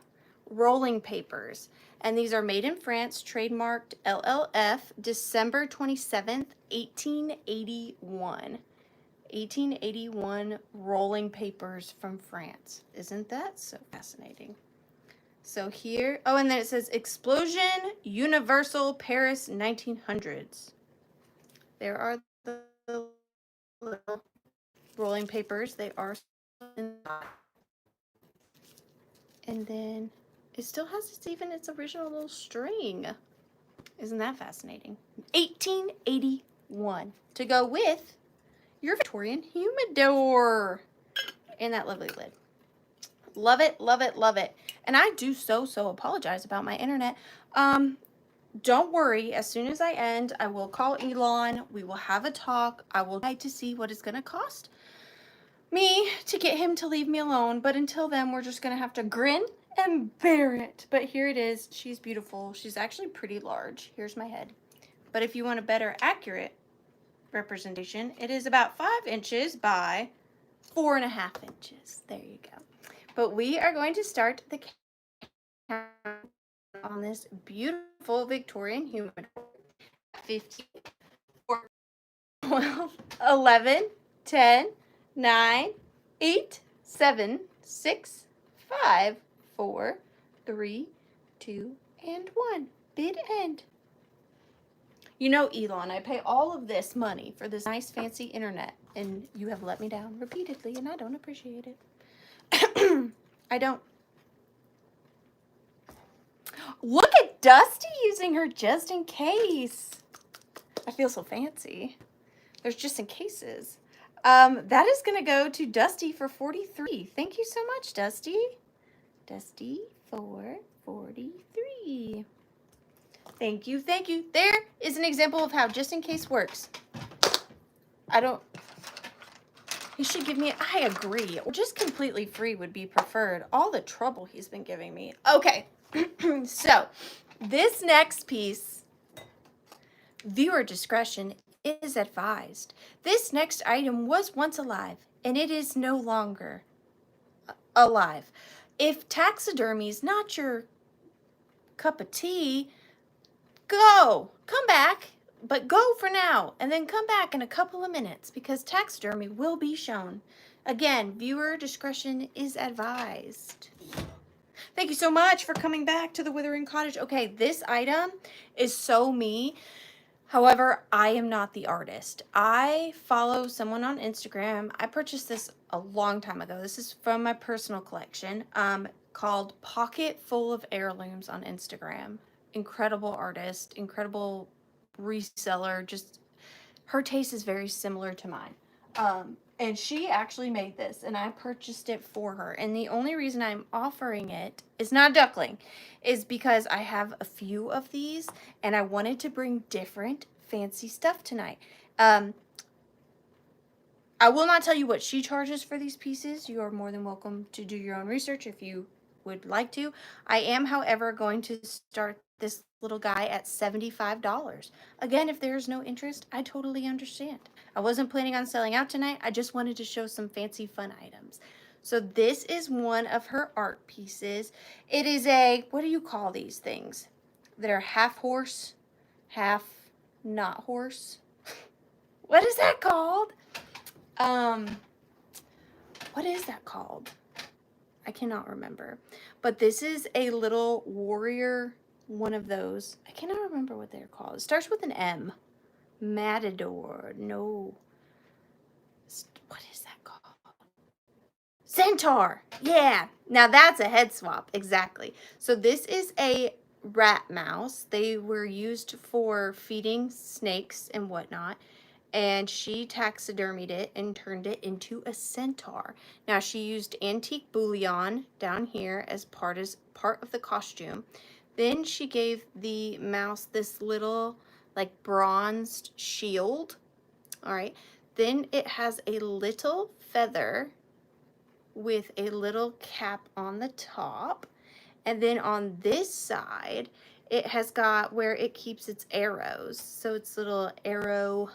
rolling papers. And these are made in France, trademarked LLF, December 27th, 1881. 1881 rolling papers from France. Isn't that so fascinating? So here, oh, and then it says Explosion Universal Paris 1900s. There are the little rolling papers. They are inside. And then it still has even its original little string. Isn't that fascinating? 1881 to go with your Victorian humidor. And that lovely lid. Love it, love it, love it. And I do so apologize about my internet. Don't worry, as soon as I end, I will call Elon. We will have a talk. I will try to see what it's going to cost me to get him to leave me alone. But until then, we're just going to have to grin and bear it. But here it is. She's beautiful. She's actually pretty large. Here's my head. But if you want a better accurate representation, it is about 5 inches by 4.5 inches. There you go. But we are going to start the count on this beautiful Victorian humidor. 15, 12, 11, 10, 9, 8, 7, 6, 5, 4, 3, 2, and 1. Bid end. You know, Elon, I pay all of this money for this nice fancy internet, and you have let me down repeatedly, and I don't appreciate it. I don't. Look at Dusty using her just in case. I feel so fancy. There's just in cases. That is going to go to Dusty for 43. Thank you so much, Dusty. Dusty for 43. Thank you, thank you. There is an example of how just in case works. He should give me, I agree. Just completely free would be preferred. All the trouble he's been giving me. Okay, so this next piece, viewer discretion is advised. This next item was once alive, and it is no longer alive. If taxidermy is not your cup of tea, come back. But go for now, and then come back in a couple of minutes because taxidermy will be shown. Again, viewer discretion is advised. Thank you so much for coming back to the Withering Cottage. Okay, this item is so me. However, I am not the artist. I follow someone on Instagram. I purchased this a long time ago. This is from my personal collection called Pocket Full of Heirlooms on Instagram. Incredible artist, incredible reseller. Just her taste is very similar to mine, and she actually made this, and I purchased it for her. And the only reason I'm offering it is not duckling, is because I have a few of these, and I wanted to bring different fancy stuff tonight. I will not tell you what she charges for these pieces. You are more than welcome to do your own research if you would like to. I am, however, going to start this little guy at $75. Again, if there's no interest, I totally understand. I wasn't planning on selling out tonight. I just wanted to show some fancy fun items. So this is one of her art pieces. It is a, what do you call these things? That are half horse, half not horse. What is that called? What is that called? I cannot remember. But this is a little warrior, one of those. I cannot remember what they're called. It starts with an M. Matador. No. What is that called? Centaur. Yeah. Now that's a head swap. Exactly. So this is a rat mouse. They were used for feeding snakes and whatnot. And she taxidermied it and turned it into a centaur. Now she used antique bullion down here as part of the costume. Then she gave the mouse this little like bronzed shield. All right. Then it has a little feather with a little cap on the top. And then on this side, it has got where it keeps its arrows. So it's little arrow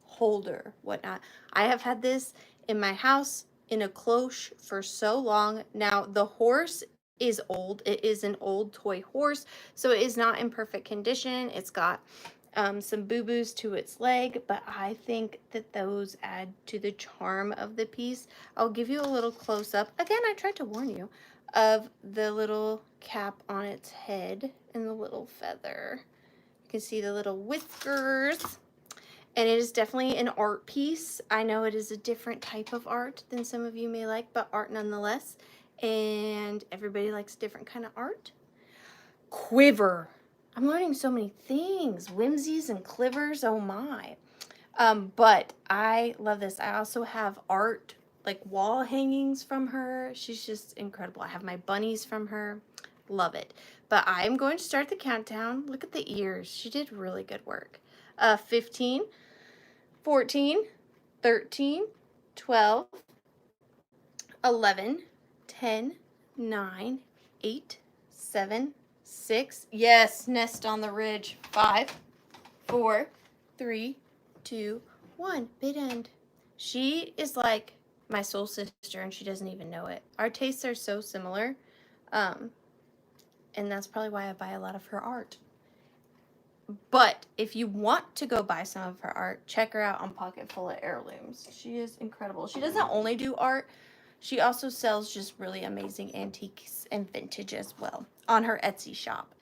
holder, whatnot. I have had this in my house in a cloche for so long. Now the horse is old. It is an old toy horse, so it is not in perfect condition. It's got some boo-boos to its leg, but I think that those add to the charm of the piece. I'll give you a little close-up. Again, I tried to warn you of the little cap on its head and the little feather. You can see the little whiskers. And it is definitely an art piece. I know it is a different type of art than some of you may like, but art nonetheless. And everybody likes different kind of art. Quiver. I'm learning so many things. Whimsies and clivers, oh my. But I love this. I also have art, like wall hangings from her. She's just incredible. I have my bunnies from her. Love it. But I'm going to start the countdown. Look at the ears. She did really good work. 15, 14, 13, 12, 11, 10, 9, 8, 7, 6. Yes, nest on the ridge. 5, 4, 3, 2, 1. Bid end. She is like my soul sister and she doesn't even know it. Our tastes are so similar. And that's probably why I buy a lot of her art. But if you want to go buy some of her art, check her out on Pocket Full of Heirlooms. She is incredible. She doesn't only do art. She also sells just really amazing antiques and vintage as well on her Etsy shop.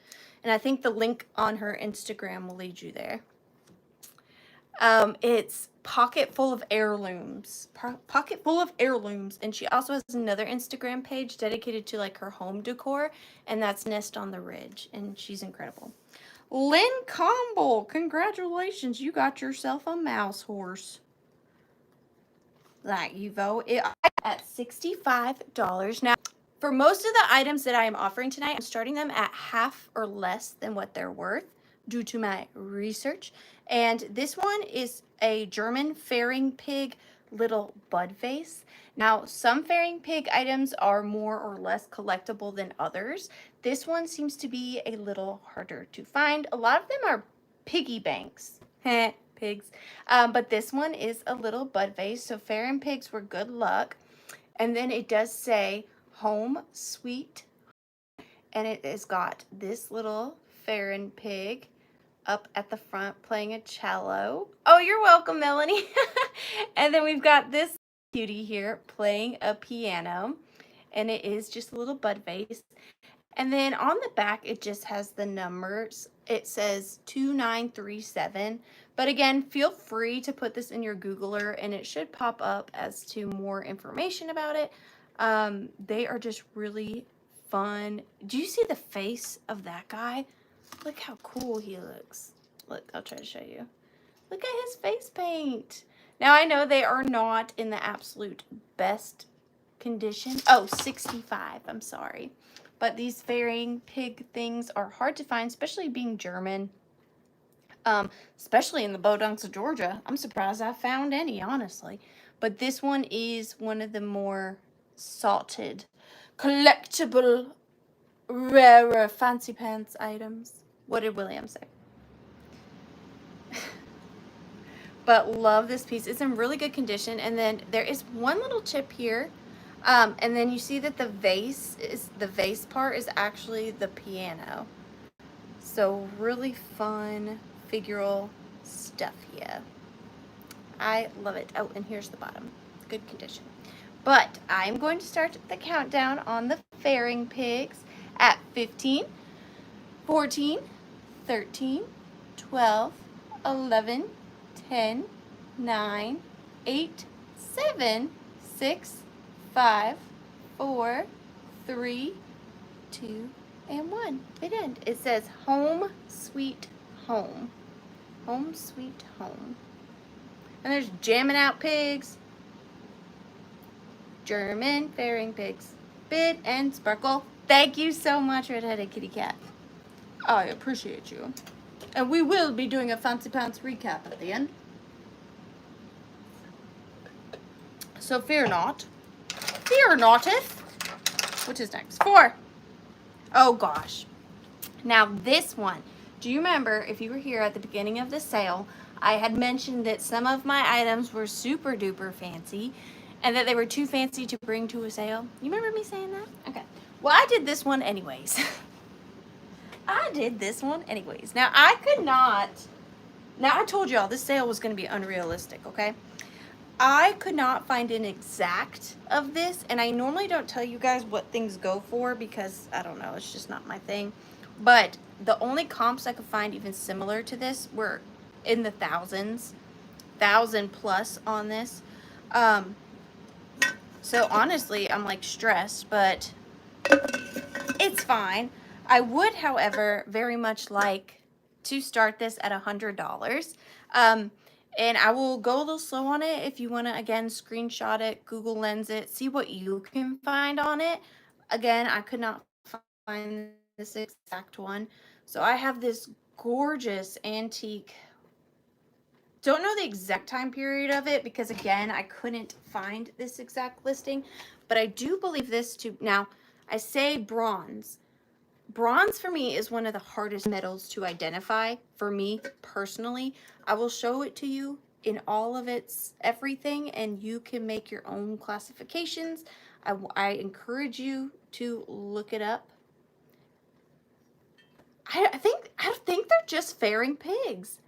And I think the link on her Instagram will lead you there. It's Pocket Full of Heirlooms. Pocket Full of Heirlooms. And she also has another Instagram page dedicated to like her home decor. And that's Nest on the Ridge. And she's incredible. Lynn Campbell, congratulations. You got yourself a mouse horse. Like you vote it at $65. Now, for most of the items that I am offering tonight, I'm starting them at half or less than what they're worth due to my research. And this one is a German faring pig little bud vase. Now, some faring pig items are more or less collectible than others. This one seems to be a little harder to find. A lot of them are piggy banks. Pigs. But this one is a little bud vase. So faring pigs were good luck. And then it does say home sweet. And it has got this little faring pig up at the front playing a cello. Oh, you're welcome, Melanie. And then we've got this cutie here playing a piano. And it is just a little bud vase. And then on the back, it just has the numbers. It says 2937. But again, feel free to put this in your Googler and it should pop up as to more information about it. They are just really fun. Do you see the face of that guy? Look how cool he looks. Look, I'll try to show you. Look at his face paint. Now, I know they are not in the absolute best condition. Oh, 65. I'm sorry. But these faring pig things are hard to find, especially being German. especially in the Bodunks of Georgia. I'm surprised I found any, honestly. But this one is one of the more salted, collectible, rarer fancy pants items. What did William say? But love this piece. It's in really good condition. And then there is one little chip here. And then you see that the vase part is actually the piano. So really fun figural stuff here. I love it. Oh, and here's the bottom. Good condition. But I'm going to start the countdown on the fairing pigs at 15, 14, 13, 12, 11, 10, 9, 8, 7, 6, 5, 4, 3, 2, and 1. It end. It says home sweet home. Home sweet home. And there's jamming out pigs. German fairing pigs. Bid and Sparkle. Thank you so much, Red-Headed Kitty Cat. I appreciate you. And we will be doing a Fancy Pants recap at the end. So fear not. Fear noteth. Which is next? 4. Oh gosh. Now this one. Do you remember, if you were here at the beginning of the sale, I had mentioned that some of my items were super duper fancy and that they were too fancy to bring to a sale? You remember me saying that? Okay. Well, I did this one anyways. I did this one anyways. Now, I could not... Now, I told y'all this sale was going to be unrealistic, okay? I could not find an exact of this, and I normally don't tell you guys what things go for because, I don't know, it's just not my thing. But the only comps I could find even similar to this were in the thousands, 1,000 plus on this. So honestly, I'm like stressed, but it's fine. I would, however, very much like to start this at $100. And I will go a little slow on it if you want to, again, screenshot it, Google Lens it, see what you can find on it. Again, I could not find this exact one. So I have this gorgeous antique, don't know the exact time period of it because, again, I couldn't find this exact listing. But I do believe this to, now, I say bronze. Bronze for me is one of the hardest metals to identify for me personally. I will show it to you in all of its everything and you can make your own classifications. I encourage you to look it up. I think they're just fairing pigs.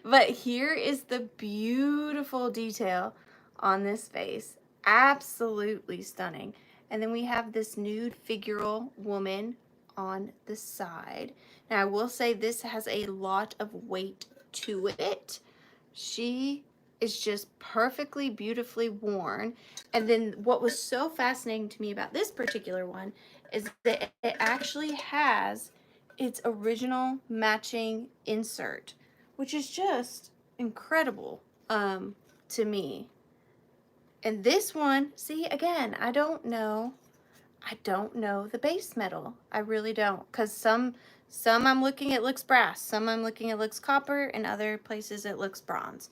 But here is the beautiful detail on this vase. Absolutely stunning. And then we have this nude figural woman on the side. Now, I will say this has a lot of weight to it. She is just perfectly, beautifully worn. And then what was so fascinating to me about this particular one is that it actually has its original matching insert, which is just incredible to me. And this one, see, again, I don't know the base metal. I really don't, because some I'm looking at looks brass, some I'm looking at looks copper, and other places it looks bronze.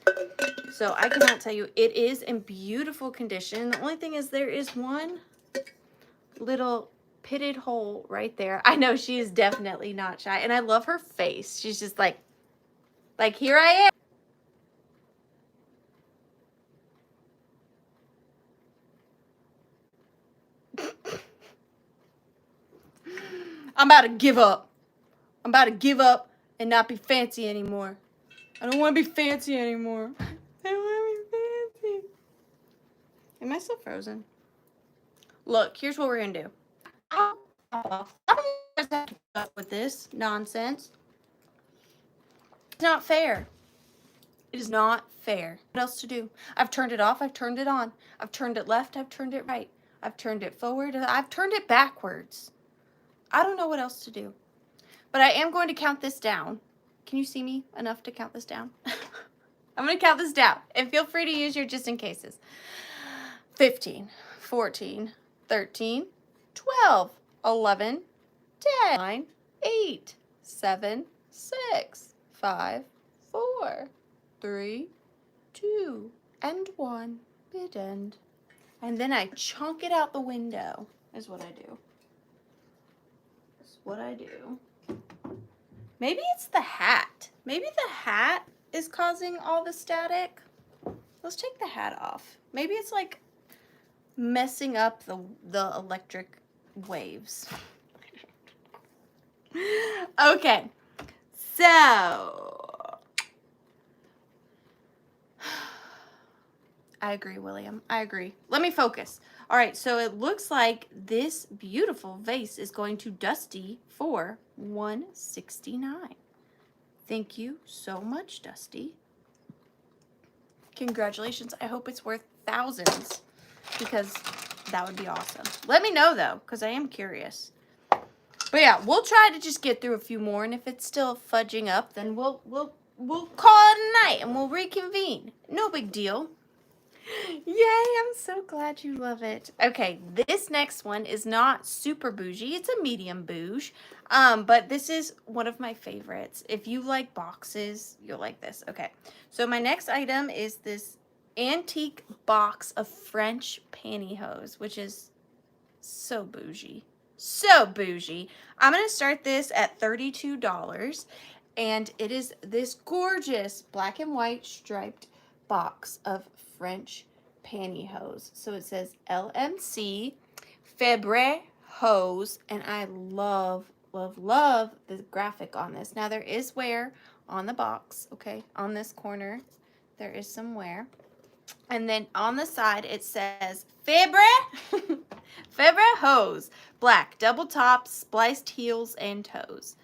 So I cannot tell you. It is in beautiful condition. The only thing is there is one little pitted hole right there. I know she is definitely not shy, and I love her face. She's just like here I am. I'm about to give up. I'm about to give up and not be fancy anymore. I don't want to be fancy anymore. I don't want to be fancy. Am I still frozen? Look, here's what we're going to do. I'll pop off. I don't want to have to put up with this nonsense. It's not fair. It is not fair. What else to do? I've turned it off. I've turned it on. I've turned it left. I've turned it right. I've turned it forward. I've turned it backwards. I don't know what else to do. But I am going to count this down. Can you see me enough to count this down? I'm going to count this down. And feel free to use your just in cases. 15, 14, 13, 12, 11, 10, 9, 8, 7, 6, 5, 4, 3, 2, and 1. Bid end. And then I chunk it out the window, is what I do. That's what I do. Maybe it's the hat. Maybe the hat is causing all the static. Let's take the hat off. Maybe it's like messing up the electric waves. Okay, so I agree, William. I agree. Let me focus. All right, so it looks like this beautiful vase is going to Dusty for $169. Thank you so much, Dusty. Congratulations. I hope it's worth thousands because that would be awesome. Let me know though, because I am curious. But yeah, we'll try to just get through a few more, and if it's still fudging up, then we'll call it a night and we'll reconvene. No big deal. Yay, I'm so glad you love it. Okay, this next one is not super bougie. It's a medium bouge. But this is one of my favorites. If you like boxes, you'll like this. Okay, so my next item is this antique box of French pantyhose, which is so bougie. So bougie. I'm going to start this at $32. And it is this gorgeous black and white striped box of French pantyhose. So it says LMC Febre Hose, and I love, love, love the graphic on this. Now there is wear on the box, okay? On this corner, there is some wear. And then on the side, it says Febre, Febre Hose, black, double top, spliced heels and toes.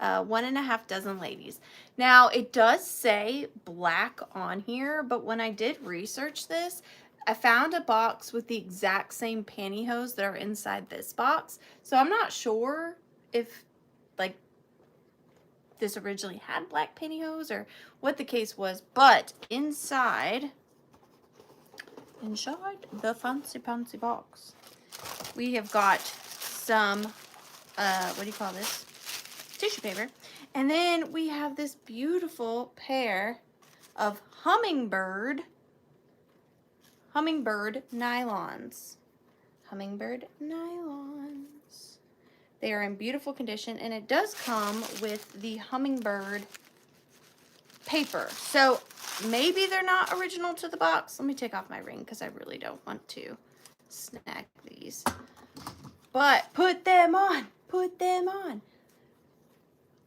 1.5 dozen ladies. Now it does say black on here, but when I did research this, I found a box with the exact same pantyhose that are inside this box. So I'm not sure if like this originally had black pantyhose or what the case was, but inside the fancy pantsy box, we have got some, what do you call this? Tissue paper. And then we have this beautiful pair of hummingbird nylons. Hummingbird nylons. They are in beautiful condition, and it does come with the hummingbird paper. So maybe they're not original to the box. Let me take off my ring because I really don't want to snag these. But put them on. Put them on.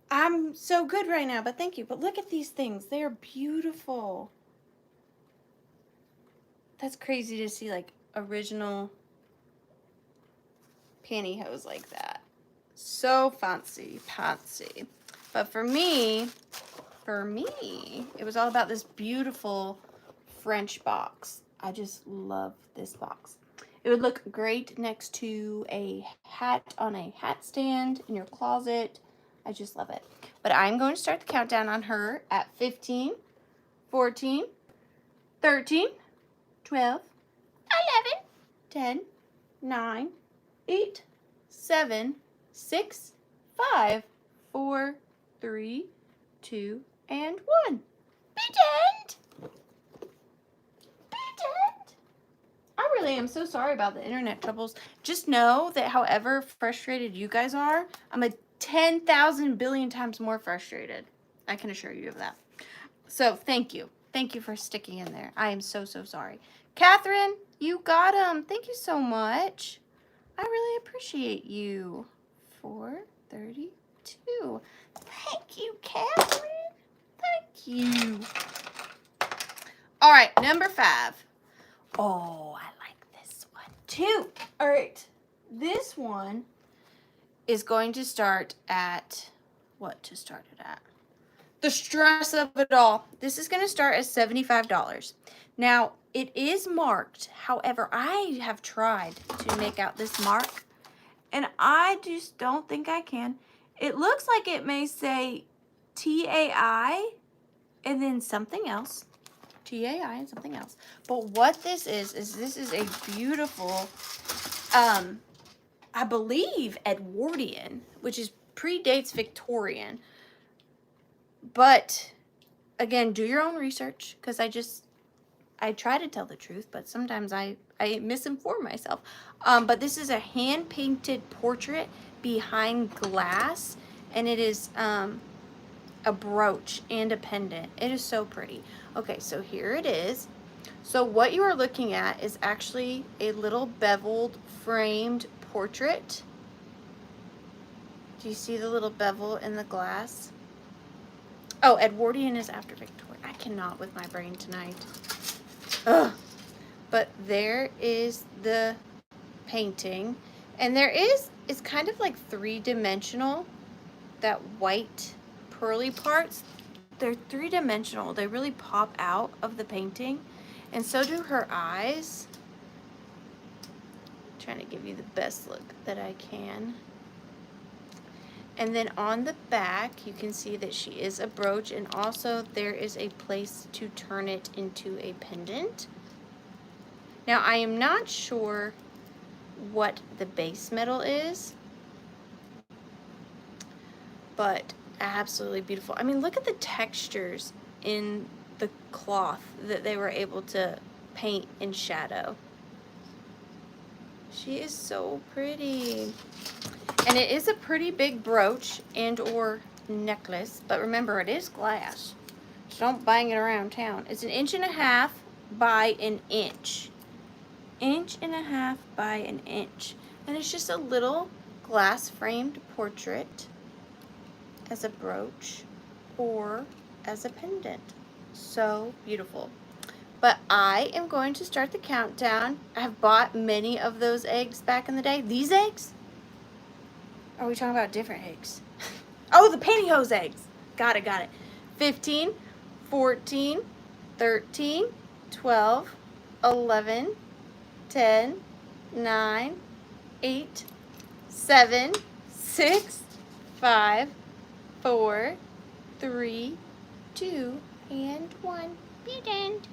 I'm so good right now, but thank you. But look at these things. They are beautiful. That's crazy to see like original pantyhose like that. So fancy pantsy. But for me, it was all about this beautiful French box. I just love this box. It would look great next to a hat on a hat stand in your closet. I just love it. But I'm going to start the countdown on her at 15, 14, 13, 12, 11, 10, 9, 8, 7, 6, 5, 4, 3, 2, and 1. Beaded! Beaded! I really am so sorry about the internet troubles. Just know that however frustrated you guys are, I'm a 10,000 billion times more frustrated. I can assure you of that. So thank you. Thank you for sticking in there. I am so, so sorry. Catherine, you got them. Thank you so much. I really appreciate you. 432. Thank you, Catherine. Thank you. All right, number 5. Oh, I like this one too. All right, this one is going to start at, what to start it at? The stress of it all. This is going to start at $75. Now, it is marked. However, I have tried to make out this mark, and I just don't think I can. It looks like it may say TAI and then something else. TAI and something else. But what this is this is a beautiful, I believe Edwardian, which is predates Victorian. But again, do your own research, because I try to tell the truth, but sometimes I misinform myself. But this is a hand-painted portrait behind glass, and it is a brooch and a pendant. It is so pretty. Okay, so here it is. So what you are looking at is actually a little beveled framed portrait. Do you see the little bevel in the glass? Oh, Edwardian is after Victorian. I cannot with my brain tonight. Ugh. But there is the painting. And it's kind of like three-dimensional. That white pearly parts, they're three-dimensional. They really pop out of the painting. And so do her eyes. I'm trying to give you the best look that I can. And then on the back, you can see that she is a brooch, and also there is a place to turn it into a pendant. Now, I am not sure what the base metal is, but absolutely beautiful. I mean, look at the textures in the cloth that they were able to paint in shadow. She is so pretty. And it is a pretty big brooch and or necklace, but remember, it is glass. So don't bang it around town. It's 1.5 inches by 1 inch. 1.5 inches by 1 inch. And it's just a little glass framed portrait as a brooch or as a pendant. So beautiful. But I am going to start the countdown. I have bought many of those eggs back in the day. These eggs? Are we talking about different eggs? Oh, the pantyhose eggs. Got it. 15, 14, 13, 12, 11, 10, 9, 8, 7, 6, 5, 4, 3, 2, and 1. Beaded.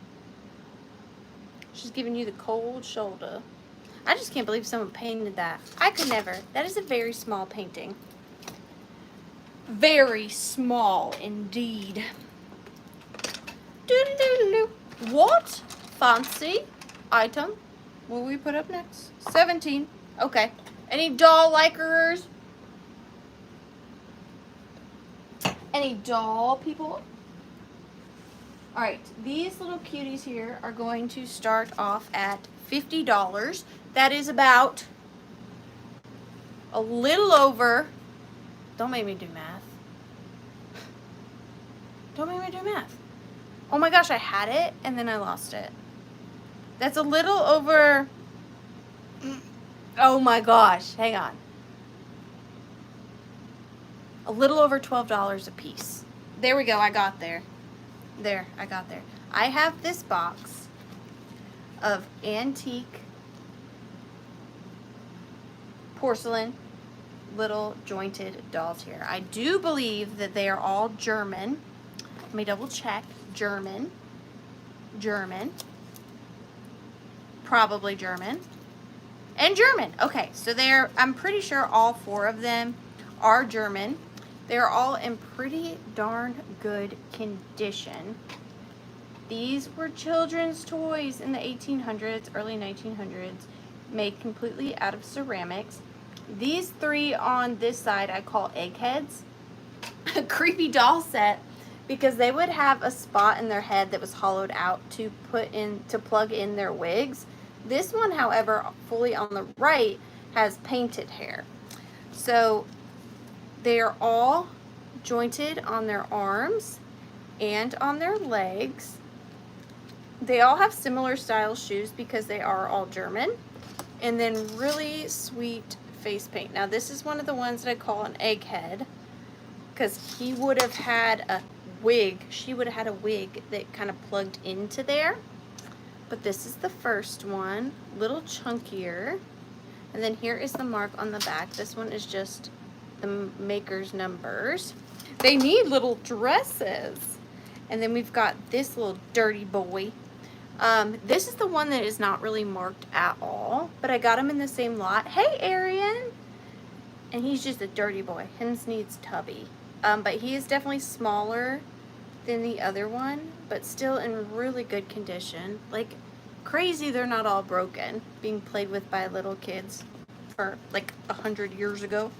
She's giving you the cold shoulder. I just can't believe someone painted that. I could never. That is a very small painting. Very small indeed. Doodle-doodle-doo. What fancy item will we put up next? 17. Okay. Any doll likerers? Any doll people? Alright, these little cuties here are going to start off at $50. That is about a little over, don't make me do math. Don't make me do math. Oh my gosh, I had it and then I lost it. That's a little over, oh my gosh, hang on. A little over $12 a piece. There we go, I got there. I got there. I have this box of antique porcelain little jointed dolls here. I do believe that they are all German. Let me double check. German. Probably German. And German. Okay, so I'm pretty sure all 4 of them are German. They're all in pretty darn good condition. These were children's toys in the 1800s, early 1900s, made completely out of ceramics. These 3 on this side I call eggheads. A creepy doll set, because they would have a spot in their head that was hollowed out to plug in their wigs. This one, however, fully on the right, has painted hair. So they are all jointed on their arms and on their legs. They all have similar style shoes because they are all German. And then really sweet face paint. Now this is one of the ones that I call an egghead, because he would have had a wig. She would have had a wig that kind of plugged into there. But this is the first one, little chunkier. And then here is the mark on the back. This one is just the maker's numbers. They need little dresses. And then we've got this little dirty boy. This is the one that is not really marked at all, but I got them in the same lot. Hey, Arian. And he's just a dirty boy. His needs tubby. But he is definitely smaller than the other one, but still in really good condition. Like, crazy they're not all broken, being played with by little kids for like 100 years ago.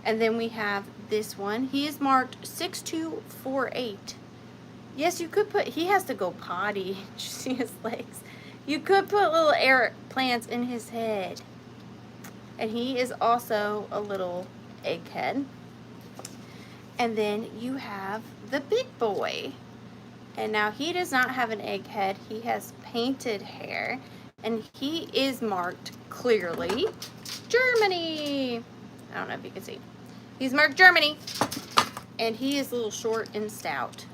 And then we have this one. He is marked 6248. Yes, you could put, he has to go potty. Did you see his legs? You could put little air plants in his head. And he is also a little egghead. And then you have the big boy. And now he does not have an egghead. He has painted hair. And he is marked clearly Germany. I don't know if you can see. He's marked Germany. And he is a little short and stout.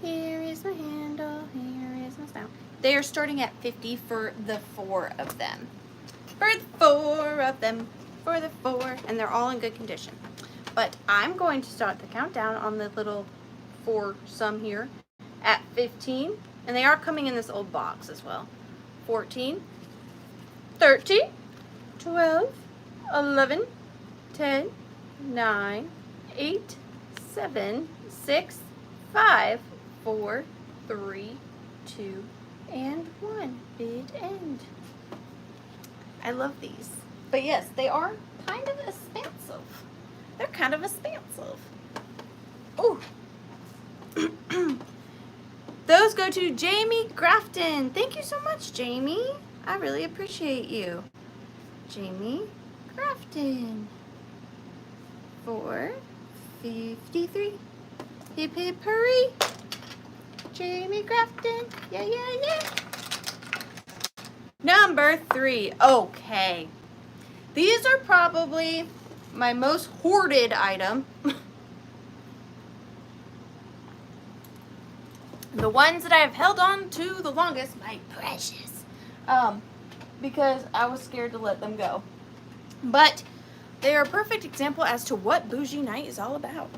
Here is my handle. Here is my stout. They are starting at 50 for the 4 of them. For the 4 of them. For the 4. And they're all in good condition. But I'm going to start the countdown on the little 4-some here at 15. And they are coming in this old box as well. 14, 13, 12, 11, 10, 9, 8, 7, 6, 5, 4, 3, 2, and 1. Bid end. I love these. But yes, they are kind of expensive. They're kind of expensive. Oh. Those go to Jamie Grafton. Thank you so much, Jamie. I really appreciate you. Jamie Grafton. 453. Hip hip hurry. Jamie Grafton. Yeah, yeah, yeah. Number 3. Okay. These are probably my most hoarded item. The ones that I have held on to the longest, my precious. Because I was scared to let them go. But they are a perfect example as to what Bougie Night is all about.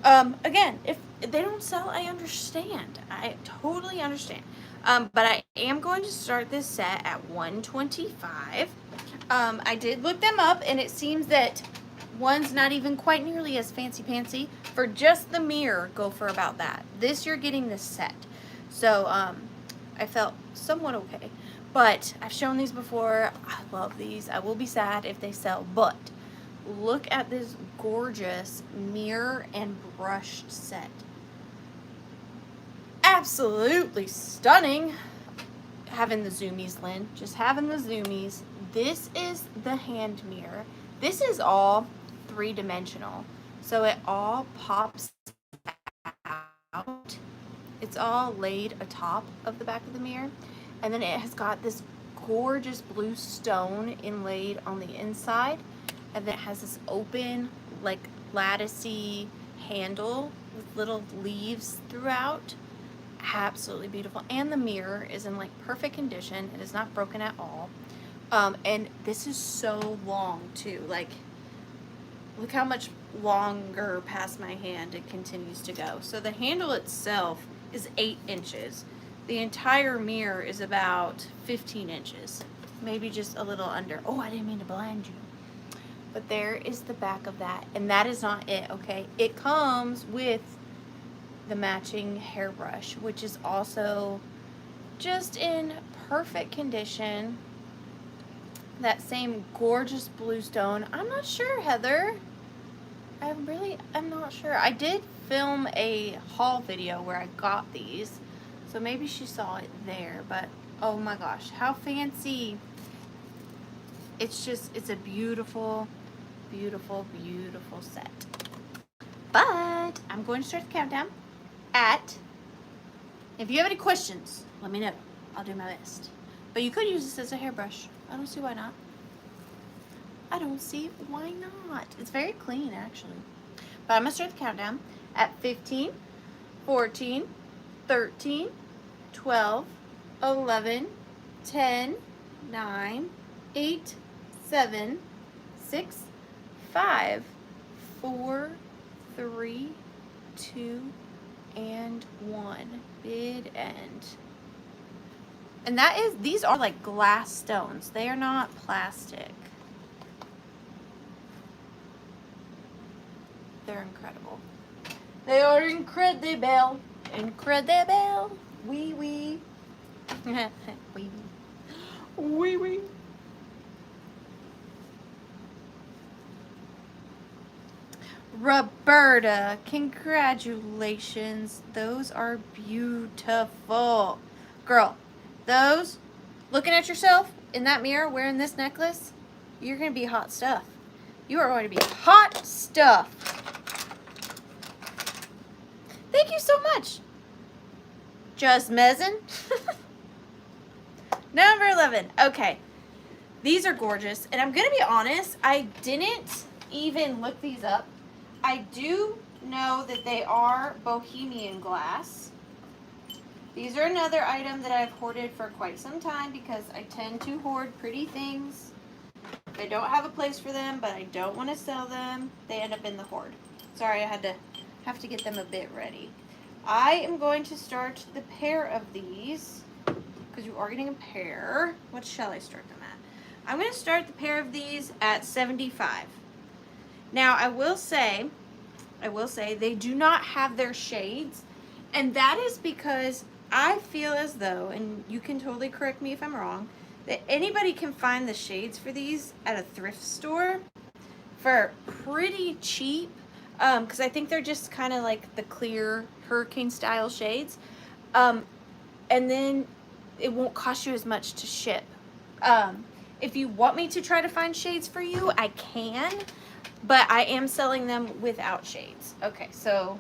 Again, if they don't sell, I understand. I totally understand. But I am going to start this set at $125. I did look them up, and it seems that one's not even quite nearly as fancy-pantsy. For just the mirror, go for about that. This, you're getting this set. So, I felt somewhat okay. But I've shown these before. I love these. I will be sad if they sell. But look at this gorgeous mirror and brush set. Absolutely stunning. Having the zoomies, Lynn. Just having the zoomies. This is the hand mirror. This is all 3-dimensional. So it all pops out. It's all laid atop of the back of the mirror. And then it has got this gorgeous blue stone inlaid on the inside. And then it has this open, like, latticey handle with little leaves throughout. Absolutely beautiful. And the mirror is in, like, perfect condition. It is not broken at all. And this is so long, too. Like, look how much longer past my hand it continues to go. So the handle itself is 8 inches. The entire mirror is about 15 inches. Maybe just a little under. Oh, I didn't mean to blind you. But there is the back of that. And that is not it, okay? It comes with the matching hairbrush, which is also just in perfect condition. That same gorgeous blue stone. I'm not sure, Heather. I'm not sure. I did film a haul video where I got these. So maybe she saw it there. But, oh my gosh. How fancy. It's a beautiful, beautiful, beautiful set. But, I'm going to start the countdown at, if you have any questions, let me know. I'll do my best. But you could use this as a hairbrush. I don't see why not. I don't see why not. It's very clean, actually. But I'm going to start the countdown at 15, 14, 13, 12, 11, 10, 9, 8, 7, 6, 5, 4, 3, 2, and 1. Bid end. And these are like glass stones. They are not plastic. They're incredible. They are incredible. Incredible. Wee wee. Wee wee. Wee wee. Roberta, congratulations. Those are beautiful. Girl, those, looking at yourself in that mirror wearing this necklace, you're going to be hot stuff. You are going to be hot stuff. Thank you so much. Just mezzin'. Number 11. Okay. These are gorgeous. And I'm going to be honest, I didn't even look these up. I do know that they are Bohemian glass. These are another item that I've hoarded for quite some time because I tend to hoard pretty things. I don't have a place for them, but I don't want to sell them. They end up in the hoard. Sorry, I have to get them a bit ready. I am going to start the pair of these because you are getting a pair. What shall I start them at? I'm going to start the pair of these at 75. Now, I will say they do not have their shades, and that is because I feel as though, and you can totally correct me if I'm wrong, that anybody can find the shades for these at a thrift store for pretty cheap, because I think they're just kind of like the clear hurricane style shades, and then it won't cost you as much to ship. If you want me to try to find shades for you, I can, but I am selling them without shades. Okay, so,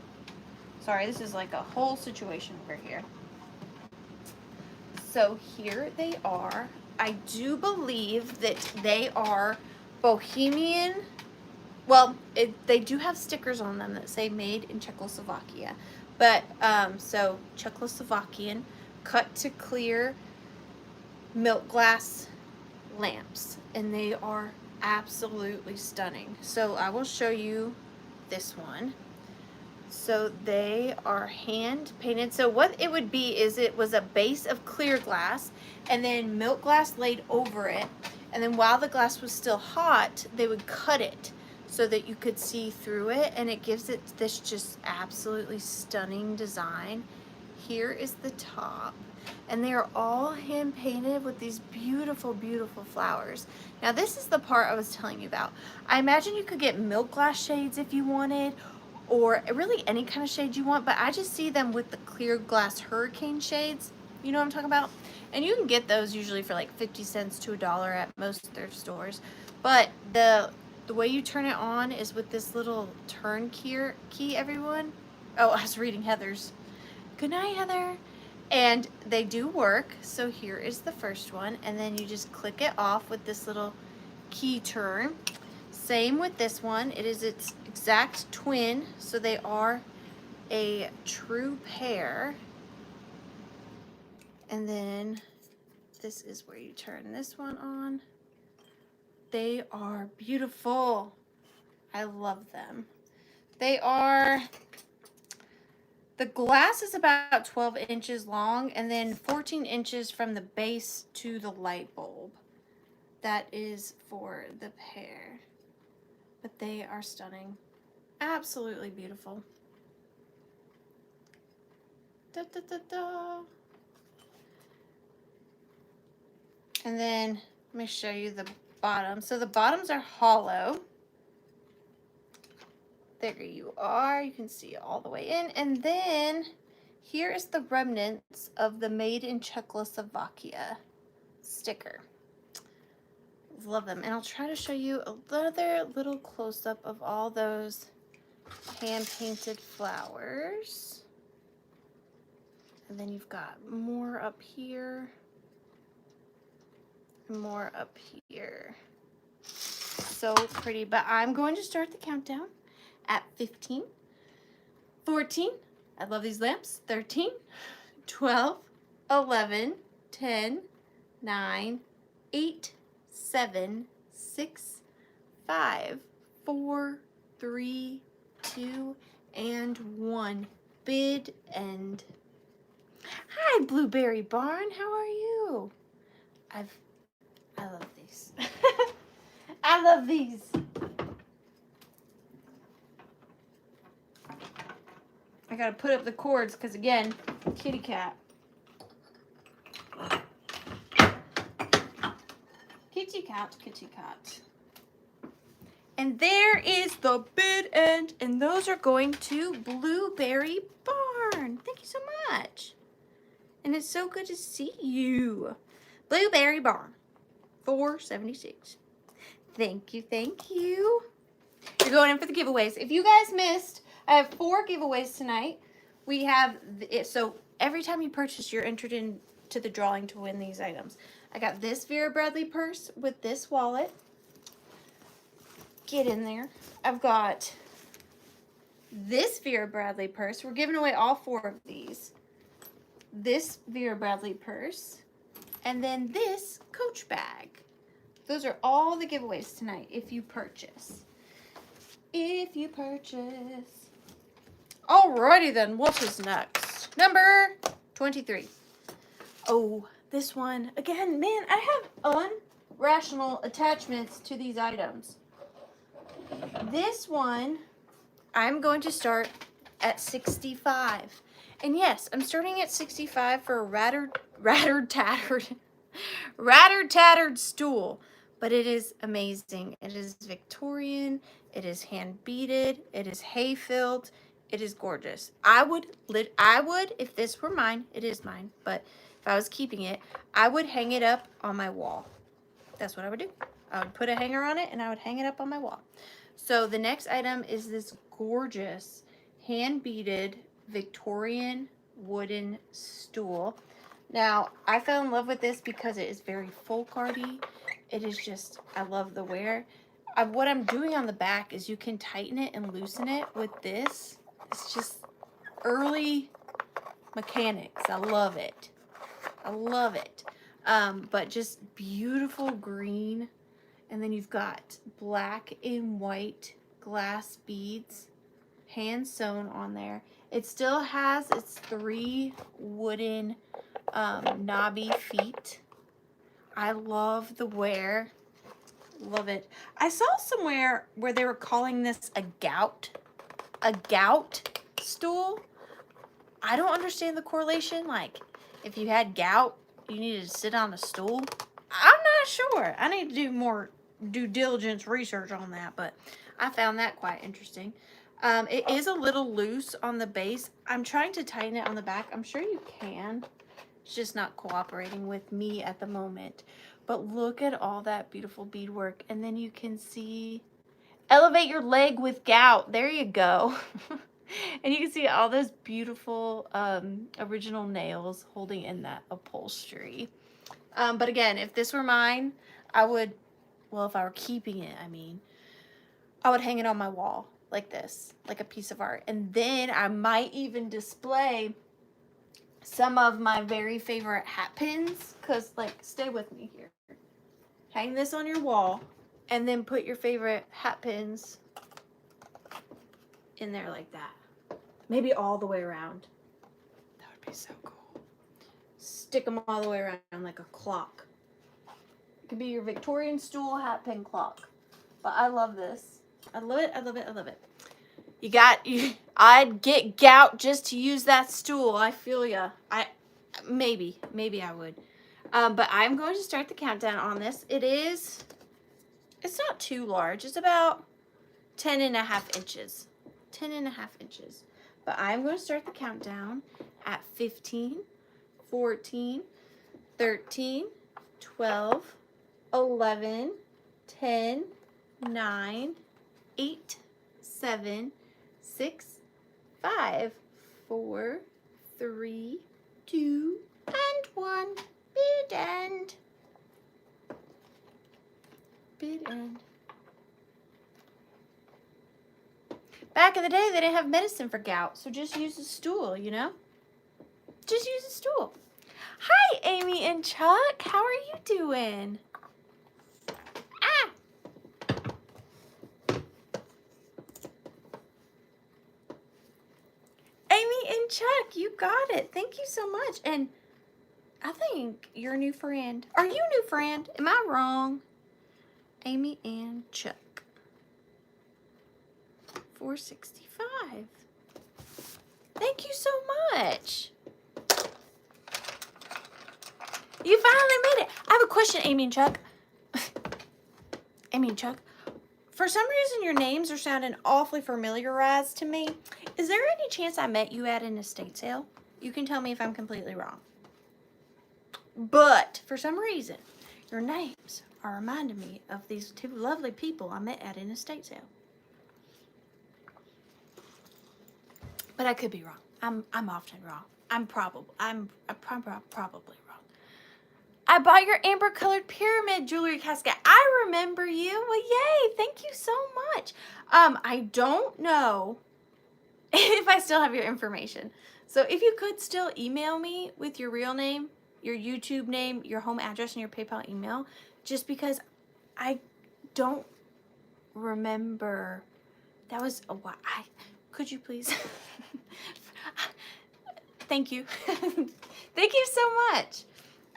sorry, this is like a whole situation over here. So here they are. I do believe that they are Bohemian. Well, they do have stickers on them that say made in Czechoslovakia. But, so Czechoslovakian cut to clear milk glass lamps. And they are absolutely stunning. So I will show you this one. So they are hand painted. So what it would be is it was a base of clear glass and then milk glass laid over it. And then while the glass was still hot, they would cut it so that you could see through it. And it gives it this just absolutely stunning design. Here is the top. And they are all hand painted with these beautiful, beautiful flowers. Now this is the part I was telling you about. I imagine you could get milk glass shades if you wanted, or really any kind of shade you want, but I just see them with the clear glass hurricane shades. You know what I'm talking about? And you can get those usually for like 50 cents to $1 at most thrift stores. But the way you turn it on is with this little turn key, everyone. Oh, I was reading Heather's. Good night, Heather. And they do work. So here is the first one. And then you just click it off with this little key turn. Same with this one. It is its exact twin, so they are a true pair. And then this is where you turn this one on. They are beautiful. I love them. They are, the glass is about 12 inches long and then 14 inches from the base to the light bulb. That is for the pair. But they are stunning. Absolutely beautiful. Da, da, da, da. And then let me show you the bottom. So the bottoms are hollow. There you are. You can see it all the way in. And then here is the remnants of the Made in Czechoslovakia sticker. Love them. And I'll try to show you another little close-up of all those hand-painted flowers. And then you've got more up here. More up here. So pretty. But I'm going to start the countdown at 15, 14. I love these lamps. 13, 12, 11, 10, 9, 8, 7, 6, 5, 4, 3, 2, and 1. Bid end. Hi, Blueberry Barn. How are you? I love these. I love these. I gotta put up the cords because, again, kitty cat. Kitty cat, kitty cat. And there is the bid end, and those are going to Blueberry Barn. Thank you so much. And it's so good to see you. Blueberry Barn, $4.76. Thank you, thank you. You're going in for the giveaways. If you guys missed, I have 4 giveaways tonight. We have, so every time you purchase, you're entered into the drawing to win these items. I got this Vera Bradley purse with this wallet. Get in there. I've got this Vera Bradley purse. We're giving away all 4 of these. This Vera Bradley purse. And then this Coach bag. Those are all the giveaways tonight if you purchase. If you purchase. Alrighty then, what is next? Number 23. Oh, this one. Again, man, I have unrational attachments to these items. This one, I'm going to start at 65. And yes, I'm starting at 65 for a rattered tattered stool. But it is amazing. It is Victorian. It is hand beaded. It is hay filled. It is gorgeous. I would, if this were mine, it is mine, but if I was keeping it, I would hang it up on my wall. That's what I would do. I would put a hanger on it and I would hang it up on my wall. So the next item is this gorgeous hand beaded Victorian wooden stool. Now, I fell in love with this because it is very folk-arty. It is just, I love the wear. What I'm doing on the back is you can tighten it and loosen it with this. It's just early mechanics. I love it. I love it. But just beautiful green. And then you've got black and white glass beads hand sewn on there. It still has its 3 wooden knobby feet. I love the wear. Love it. I saw somewhere where they were calling this a gout stool. I don't understand the correlation. Like, if you had gout, you needed to sit on a stool. I'm not sure. I need to do more due diligence research on that, but I found that quite interesting. It is a little loose on the base. I'm trying to tighten it on the back. I'm sure you can. It's just not cooperating with me at the moment. But look at all that beautiful beadwork. And then you can see, elevate your leg with gout. There you go. And you can see all those beautiful original nails holding in that upholstery. But again, if this were mine, I would, well, if I were keeping it, I mean, I would hang it on my wall like this, like a piece of art. And then I might even display some of my very favorite hat pins, because, like, stay with me here. Hang this on your wall, and then put your favorite hat pins in there like that. Maybe all the way around. That would be so cool. Stick them all the way around like a clock. It could be your Victorian stool hat pin clock. But I love this. I love it, I love it, I love it. I'd get gout just to use that stool. I feel ya. Maybe I would. But I'm going to start the countdown on this. It's not too large. It's about 10.5 inches. 10.5 inches. But I'm going to start the countdown at 15, 14, 13, 12, 11, 10, 9, 8, 7, 6, 5, 4, 3, 2, and 1. Bid end. Bid end. Back in the day, they didn't have medicine for gout, so just use a stool, you know? Just use a stool. Hi, Amy and Chuck. How are you doing? Ah! Amy and Chuck, you got it. Thank you so much. And I think you're a new friend. Are you a new friend? Am I wrong? Amy and Chuck. $4.65. Thank you so much. You finally made it. I have a question, Amy and Chuck. Amy and Chuck. For some reason, your names are sounding awfully familiarized to me. Is there any chance I met you at an estate sale? You can tell me if I'm completely wrong. But for some reason, your names are reminding me of these two lovely people I met at an estate sale. But I could be wrong. I'm often wrong. I'm probably wrong. I bought your amber colored pyramid jewelry casket. I remember you. Well, yay. Thank you so much. I don't know if I still have your information. So if you could still email me with your real name, your YouTube name, your home address, and your PayPal email, just because I don't remember. That was a while. Could you please? Thank you. Thank you so much.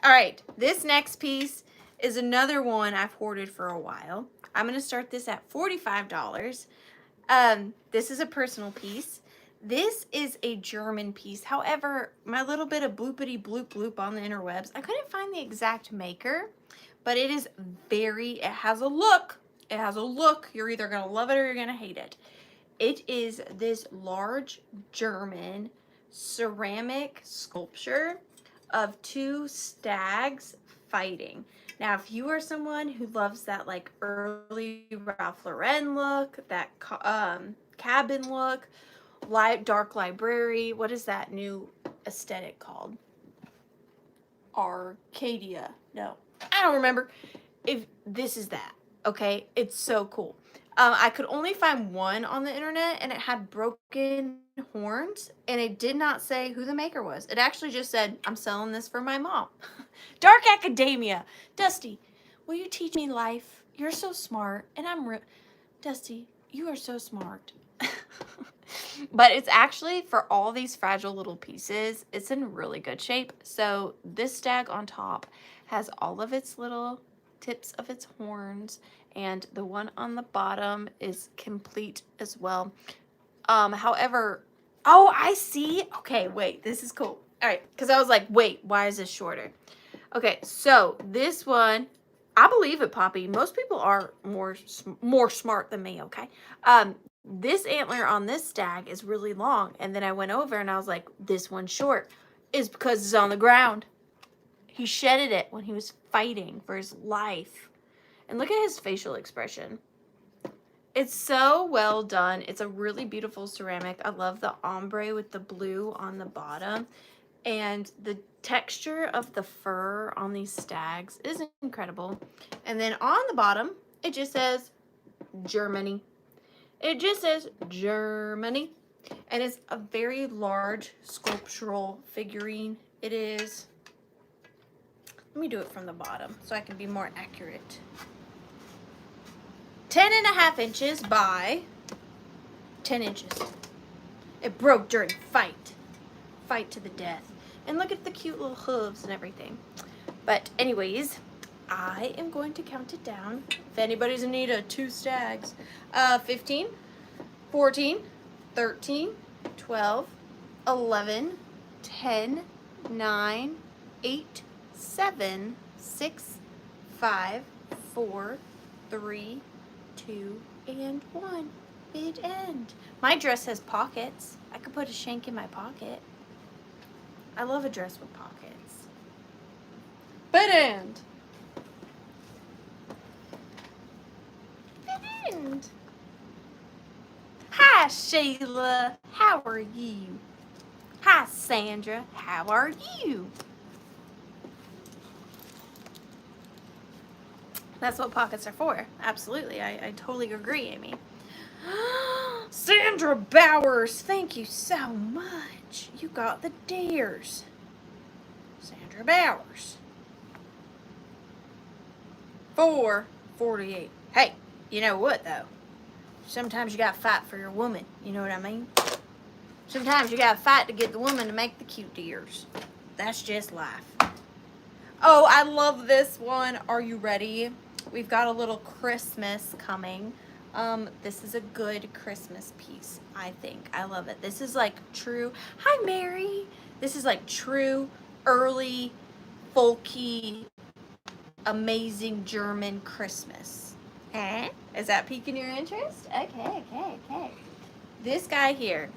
All right, this next piece is another one I've hoarded for a while. I'm going to start this at $45. This is a personal piece. This is a German piece. However, my little bit of bloopity bloop bloop on the interwebs, I couldn't find the exact maker, but it is it has a look. It has a look. You're either going to love it or you're going to hate it. It is this large German ceramic sculpture of two stags fighting. Now, if you are someone who loves that like early Ralph Lauren look, that cabin look, dark library, what is that new aesthetic called? Arcadia. No, I don't remember. If this is that, okay? It's so cool. I could only find one on the internet, and it had broken horns, and it did not say who the maker was. It actually just said, I'm selling this for my mom. Dark Academia. Dusty, will you teach me life? You're so smart, and Dusty, you are so smart. But it's actually, for all these fragile little pieces, it's in really good shape. So this stag on top has all of its little tips of its horns, and the one on the bottom is complete as well. However, oh, I see. Okay, wait, this is cool. All right, because I was like, wait, why is this shorter? Okay, so this one, I believe it, Poppy. Most people are more smart than me, okay? This antler on this stag is really long, and then I went over and I was like, this one's short. It's because it's on the ground. He shedded it when he was fighting for his life. And look at his facial expression. It's so well done. It's a really beautiful ceramic. I love the ombre with the blue on the bottom. And the texture of the fur on these stags is incredible. And then on the bottom, it just says Germany. It just says Germany. And it's a very large sculptural figurine. It is... Let me do it from the bottom so I can be more accurate. 10.5 inches by 10 inches. It broke during fight to the death. And look at the cute little hooves and everything. But anyways, I am going to count it down. If anybody's in need of two stags. 15, 14, 13, 12, 11, 10, 9, 8, 7, 6, 5, 4, 3, 2, and 1. Bid end. My dress has pockets. I could put a shank in my pocket. I love a dress with pockets. Bid end. Bid end. Hi, Sheila. How are you? Hi, Sandra. How are you? That's what pockets are for. Absolutely. I totally agree, Amy. Sandra Bowers, thank you so much. You got the dares. Sandra Bowers. 448. Hey, you know what, though? Sometimes you gotta fight for your woman. You know what I mean? Sometimes you gotta fight to get the woman to make the cute deers. That's just life. Oh, I love this one. Are you ready? We've got a little Christmas coming. This is a good Christmas piece, I think. I love it. This is like true, hi Mary. This is like true, early, folky, amazing German Christmas. Huh? Is that piquing your interest? Okay. This guy here,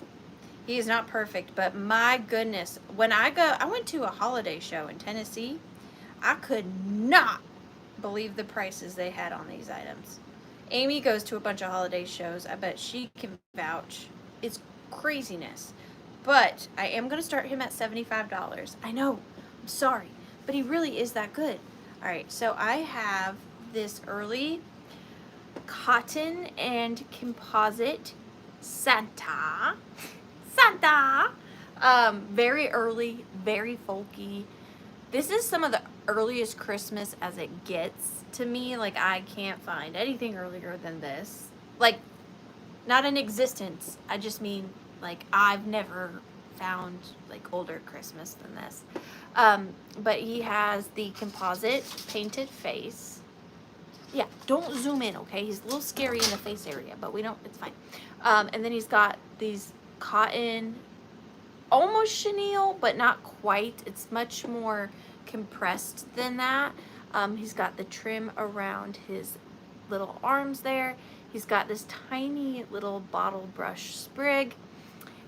he is not perfect, but my goodness, when I went to a holiday show in Tennessee, I could not believe the prices they had on these items. Amy goes to a bunch of holiday shows. I bet she can vouch. It's craziness. But I am going to start him at $75. I know. I'm sorry. But he really is that good. All right. So I have this early cotton and composite Santa. Very early, very folky. This is some of the earliest Christmas as it gets to me. Like, I can't find anything earlier than this. Like, not in existence. I just mean, like, I've never found, like, older Christmas than this. But he has the composite painted face. Yeah, don't zoom in, okay? He's a little scary in the face area, but it's fine. And then he's got these cotton, almost chenille, but not quite. It's much more compressed than that. He's got the trim around his little arms there. He's got this tiny little bottle brush sprig.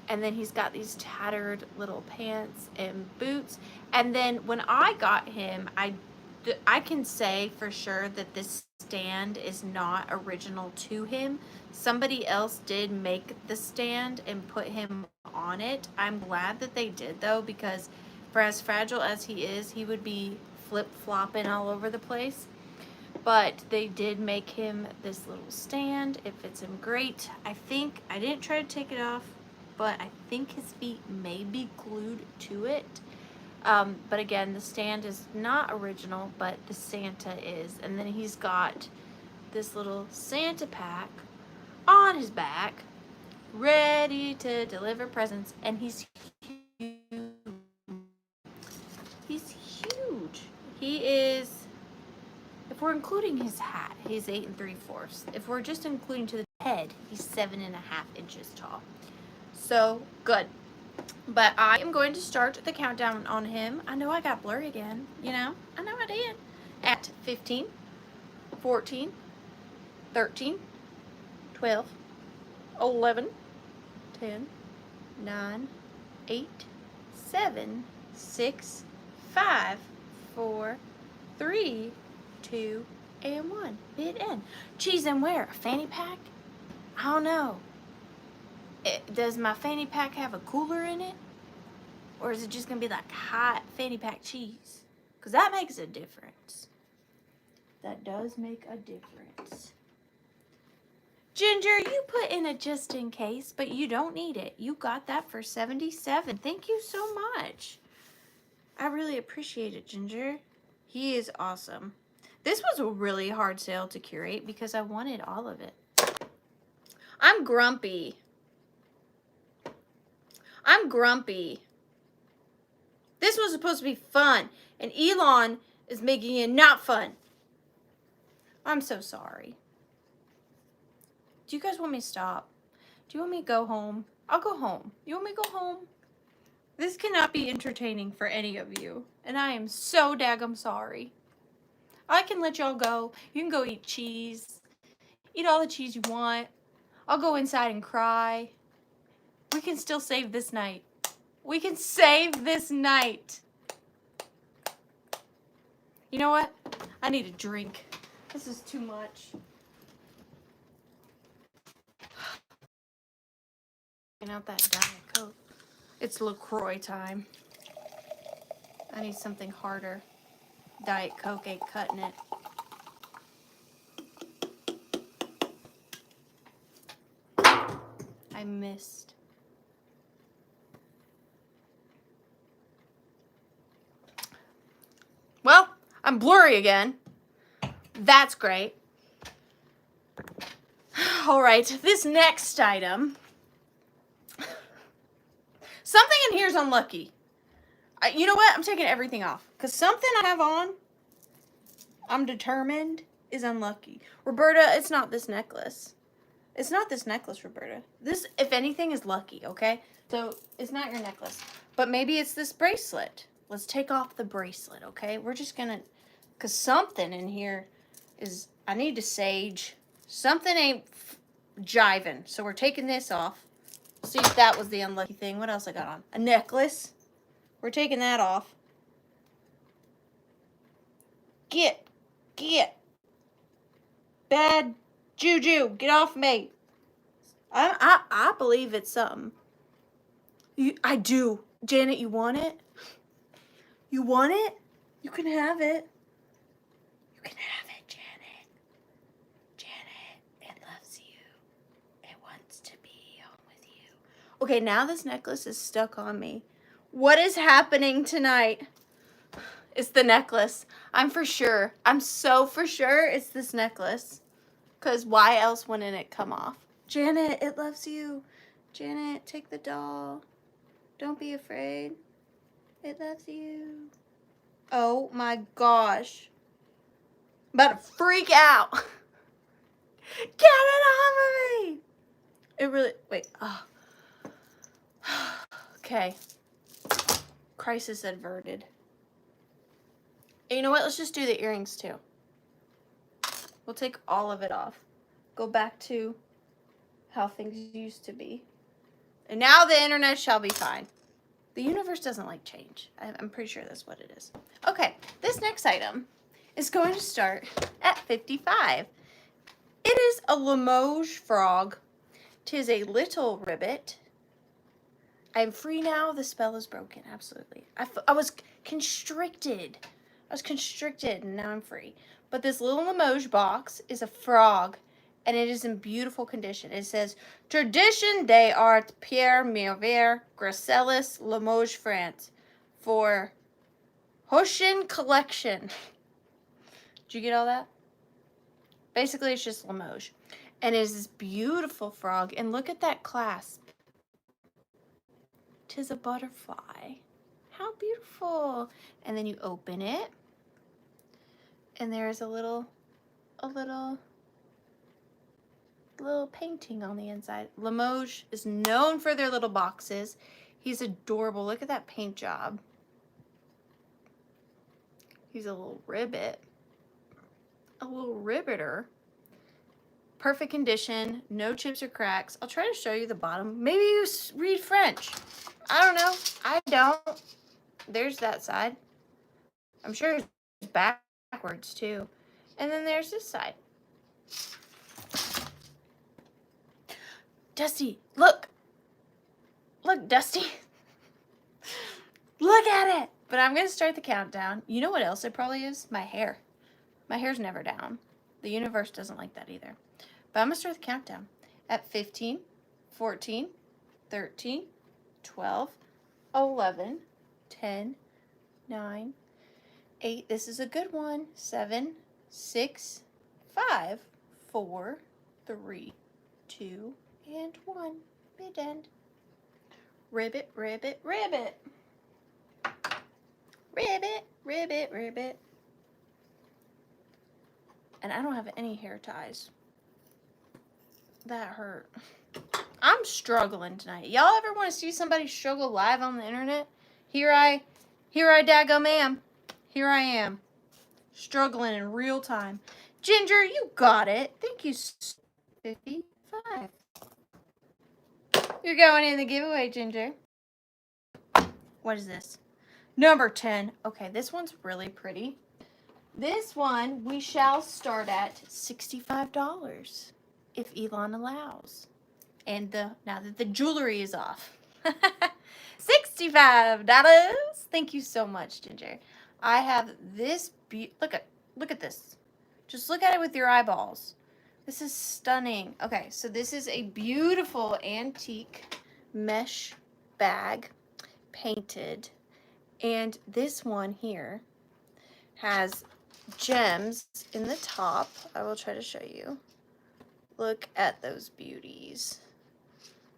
And then he's got these tattered little pants and boots. And then when I got him, I can say for sure that this stand is not original to him. Somebody else did make the stand and put him on it. I'm glad that they did, though, because for as fragile as he is, he would be flip-flopping all over the place. But they did make him this little stand. It fits him great. I didn't try to take it off, but I think his feet may be glued to it. But again, the stand is not original, but the Santa is. And then he's got this little Santa pack on his back, ready to deliver presents. And he's huge. He's huge. He is, if we're including his hat, he's 8 3/4. If we're just including to the head, he's 7.5 inches tall. So good. But I am going to start the countdown on him. I know I got blurry again, I know I did. At 15, 14, 13, 12, 11, 10, 9, 8, 7, 6, 5, 4, 3, 2, and 1. Bid end. Geez, and where? A fanny pack? I don't know. Does my fanny pack have a cooler in it? Or is it just going to be like hot fanny pack cheese? Because that makes a difference. That does make a difference. Ginger, you put in a just in case, but you don't need it. You got that for $77. Thank you so much. I really appreciate it, Ginger. He is awesome. This was a really hard sale to curate because I wanted all of it. I'm grumpy. This was supposed to be fun, and Elon is making it not fun. I'm so sorry. Do you guys want me to stop? Do you want me to go home? I'll go home. You want me to go home? This cannot be entertaining for any of you, and I am so daggum sorry. I can let y'all go. You can go eat cheese. Eat all the cheese you want. I'll go inside and cry. We can still save this night. We can save this night. You know what? I need a drink. This is too much. Out that Diet Coke. It's LaCroix time. I need something harder. Diet Coke ain't cutting it. I missed. Well, I'm blurry again. That's great. All right, this next item. Something in here is unlucky. You know what? I'm taking everything off. Because something I have on, I'm determined, is unlucky. Roberta, it's not this necklace. It's not this necklace, Roberta. This, if anything, is lucky, okay? So it's not your necklace. But maybe it's this bracelet. Let's take off the bracelet, okay? We're just gonna, because something in here is, I need to sage. Something ain't jiving. So we're taking this off. See if that was the unlucky thing. What else I got on? A necklace. We're taking that off. Get. Bad juju. Get off me. I believe it's something. I do. Janet, you want it? You want it? You can have it. You can have it, Janet. Janet, it loves you. It wants to be home with you. Okay, now this necklace is stuck on me. What is happening tonight? It's the necklace. I'm for sure. I'm so for sure it's this necklace. Because why else wouldn't it come off? Janet, it loves you. Janet, take the doll. Don't be afraid. It loves you. Oh my gosh. I'm about to freak out. Get it off of me. It really, wait. Oh. Okay. Crisis averted. And you know what? Let's just do the earrings too. We'll take all of it off. Go back to how things used to be. And now the internet shall be fine. The universe doesn't like change. I'm pretty sure that's what it is. Okay, this next item is going to start at $55. It is a Lamoge frog. 'Tis a little ribbit. I'm free now. The spell is broken. Absolutely. I was constricted. And now I'm free. But this little Lamoge box is a frog, and it is in beautiful condition. It says, Tradition d'Art Pierre Merveille, Gracellis, Lamoge, France, for Hosiery Collection. Did you get all that? Basically, it's just Lamoge. And it is this beautiful frog. And look at that clasp. 'Tis a butterfly. How beautiful. And then you open it. And there's a little painting on the inside. Lamoge is known for their little boxes. He's adorable. Look at that paint job. He's a little ribbit. A little ribbeter. Perfect condition. No chips or cracks. I'll try to show you the bottom. Maybe you read French. I don't know. I don't. There's that side. I'm sure it's backwards too. And then there's this side. Dusty, look. Look, Dusty. Look at it. But I'm going to start the countdown. You know what else it probably is? My hair. My hair's never down. The universe doesn't like that either. But I'm going to start the countdown at 15, 14, 13, 12, 11, 10, 9, 8. This is a good one. 7, 6, 5, 4, 3, 2, and 1. Mid end. Ribbit, ribbit, ribbit. Ribbit, ribbit, ribbit. And I don't have any hair ties. That hurt. I'm struggling tonight. Y'all ever want to see somebody struggle live on the internet? Here I daggum am. Here I am. Struggling in real time. Ginger, you got it. Thank you. 55. You're going in the giveaway, Ginger. What is this? Number 10. Okay, this one's really pretty. This one we shall start at $65 if Elon allows. And now that the jewelry is off. $65. Thank you so much, Ginger. I have this look at this. Just look at it with your eyeballs. This is stunning. Okay, so this is a beautiful antique mesh bag, painted. And this one here has gems in the top. I will try to show you. Look at those beauties.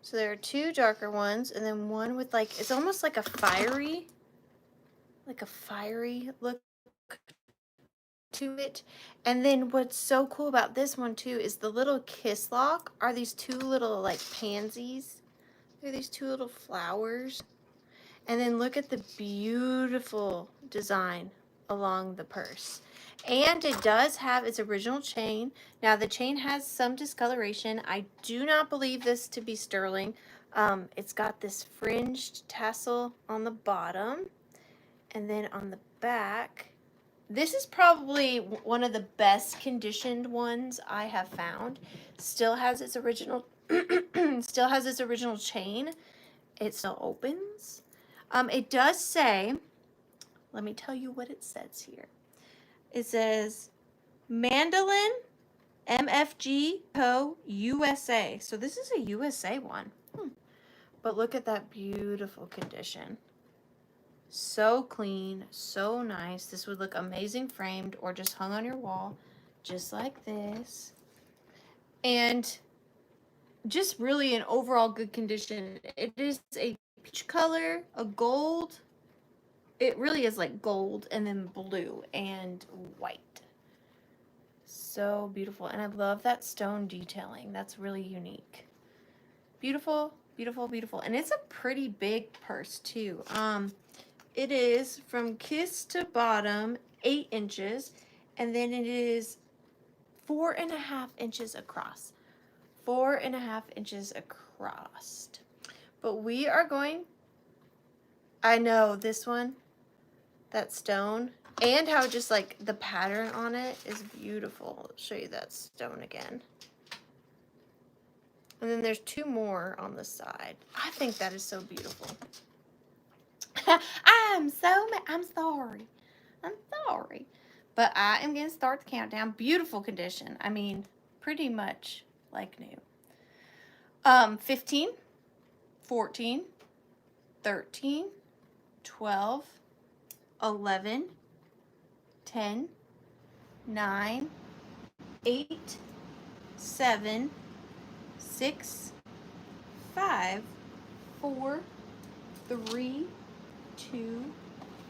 So there are two darker ones and then one with like, it's almost like a fiery look to it. And then what's so cool about this one too is the little kiss lock are these two little like pansies. They're these two little flowers. And then look at the beautiful design along the purse. And it does have its original chain. Now the chain has some discoloration. I do not believe this to be sterling. It's got this fringed tassel on the bottom. And then on the back, this is probably one of the best conditioned ones I have found. Still has its original still has its original chain. It still opens. It does say, let me tell you what it says here. It says Mandolin MFG Co. USA. So this is a USA one. But look at that beautiful condition. So clean, so nice. This would look amazing framed or just hung on your wall, just like this. And just really in overall good condition. It is a peach color, a gold. It really is like gold and then blue and white. So beautiful. And I love that stone detailing. That's really unique. Beautiful, beautiful, beautiful. And it's a pretty big purse too. It is from kiss to bottom 8 inches, and then it is 4.5 inches across. 4.5 inches across. But we are going, I know this one, that stone, and how just like the pattern on it is beautiful. I'll show you that stone again. And then there's 2 more on the side. I think that is so beautiful. I'm sorry. I'm sorry. But I am going to start the countdown. Beautiful condition. I mean, pretty much like new. 15, 14, 13, 12, 11, 10, 9, 8, 7, 6, 5, 4, 3, 2,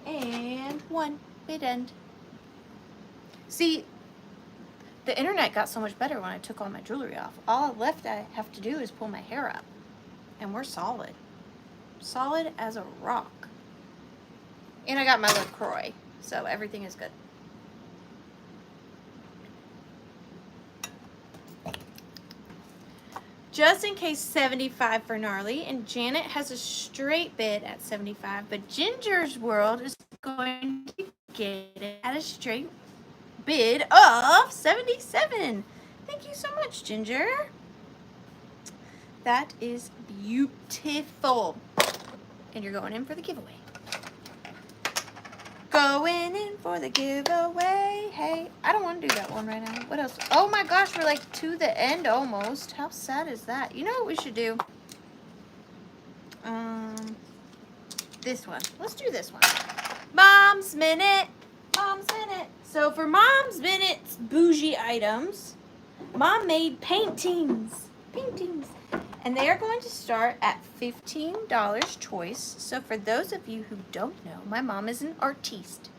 and 1. Bid end. See, the internet got so much better when I took all my jewelry off. All left I have to do is pull my hair up. And we're solid. Solid as a rock. And I got my LaCroix, so everything is good. Just in case, 75 for Gnarly, and Janet has a straight bid at 75, but Ginger's World is going to get it at a straight bid of 77. Thank you so much, Ginger. That is beautiful. And you're going in for the giveaway. Going in for the giveaway. Hey, I don't want to do that one right now. What else? Oh my gosh, we're like to the end almost. How sad is that? You know what we should do? This one. Let's do this one. Mom's Minute. Mom's Minute. So for Mom's Minute's bougie items, Mom made paintings. Paintings. And they are going to start at $15 choice. So for those of you who don't know, my mom is an artiste.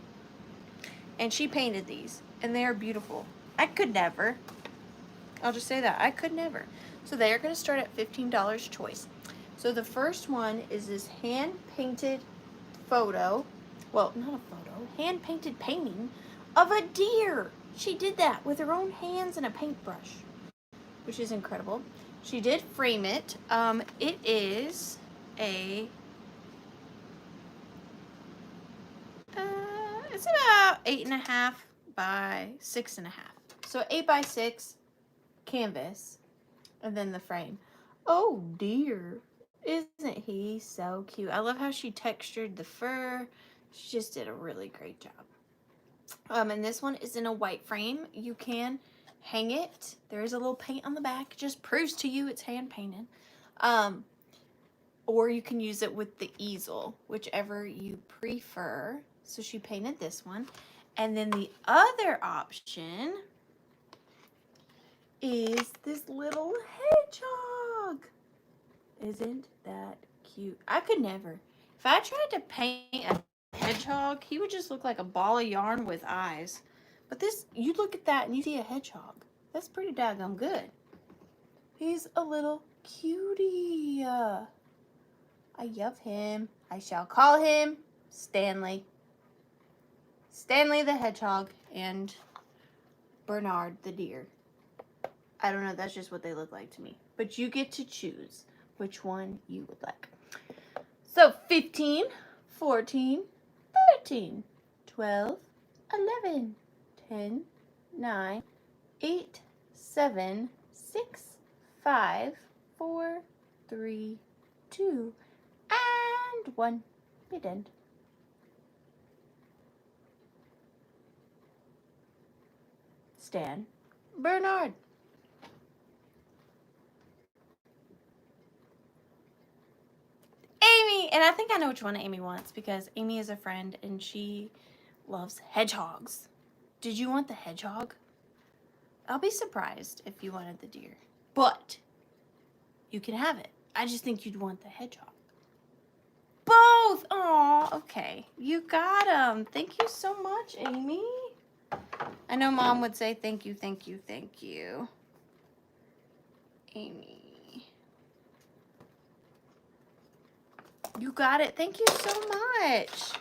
And she painted these. And they are beautiful. I could never. I'll just say that. I could never. So they are going to start at $15 choice. So the first one is this hand-painted photo. Well, not a photo. Hand-painted painting of a deer. She did that with her own hands and a paintbrush, which is incredible. She did frame it. It is a, it's about 8.5 by 6.5. So 8 by 6 canvas, and then the frame. Oh dear, isn't he so cute? I love how she textured the fur. She just did a really great job. And this one is in a white frame. You can hang it. There is a little paint on the back. It just proves to you it's hand painted. Or you can use it with the easel, whichever you prefer. So she painted this one. And then the other option is this little hedgehog. Isn't that cute? I could never. If I tried to paint a hedgehog, he would just look like a ball of yarn with eyes. But this, you look at that and you see a hedgehog. That's pretty daggum good. He's a little cutie. I love him. I shall call him Stanley. Stanley the hedgehog and Bernard the deer. I don't know, that's just what they look like to me. But you get to choose which one you would like. So 15, 14, 13, 12, 11, 10, 9, 8, 7, 6, 5, 4, 3, 2, and 1. Beaded. Stan. Bernard. Amy! And I think I know which one Amy wants because Amy is a friend and she loves hedgehogs. Did you want the hedgehog? I'll be surprised if you wanted the deer. But you can have it. I just think you'd want the hedgehog. Both! Aw, okay. You got them. Thank you so much, Amy. I know Mom would say thank you, thank you, thank you. Amy. You got it. Thank you so much.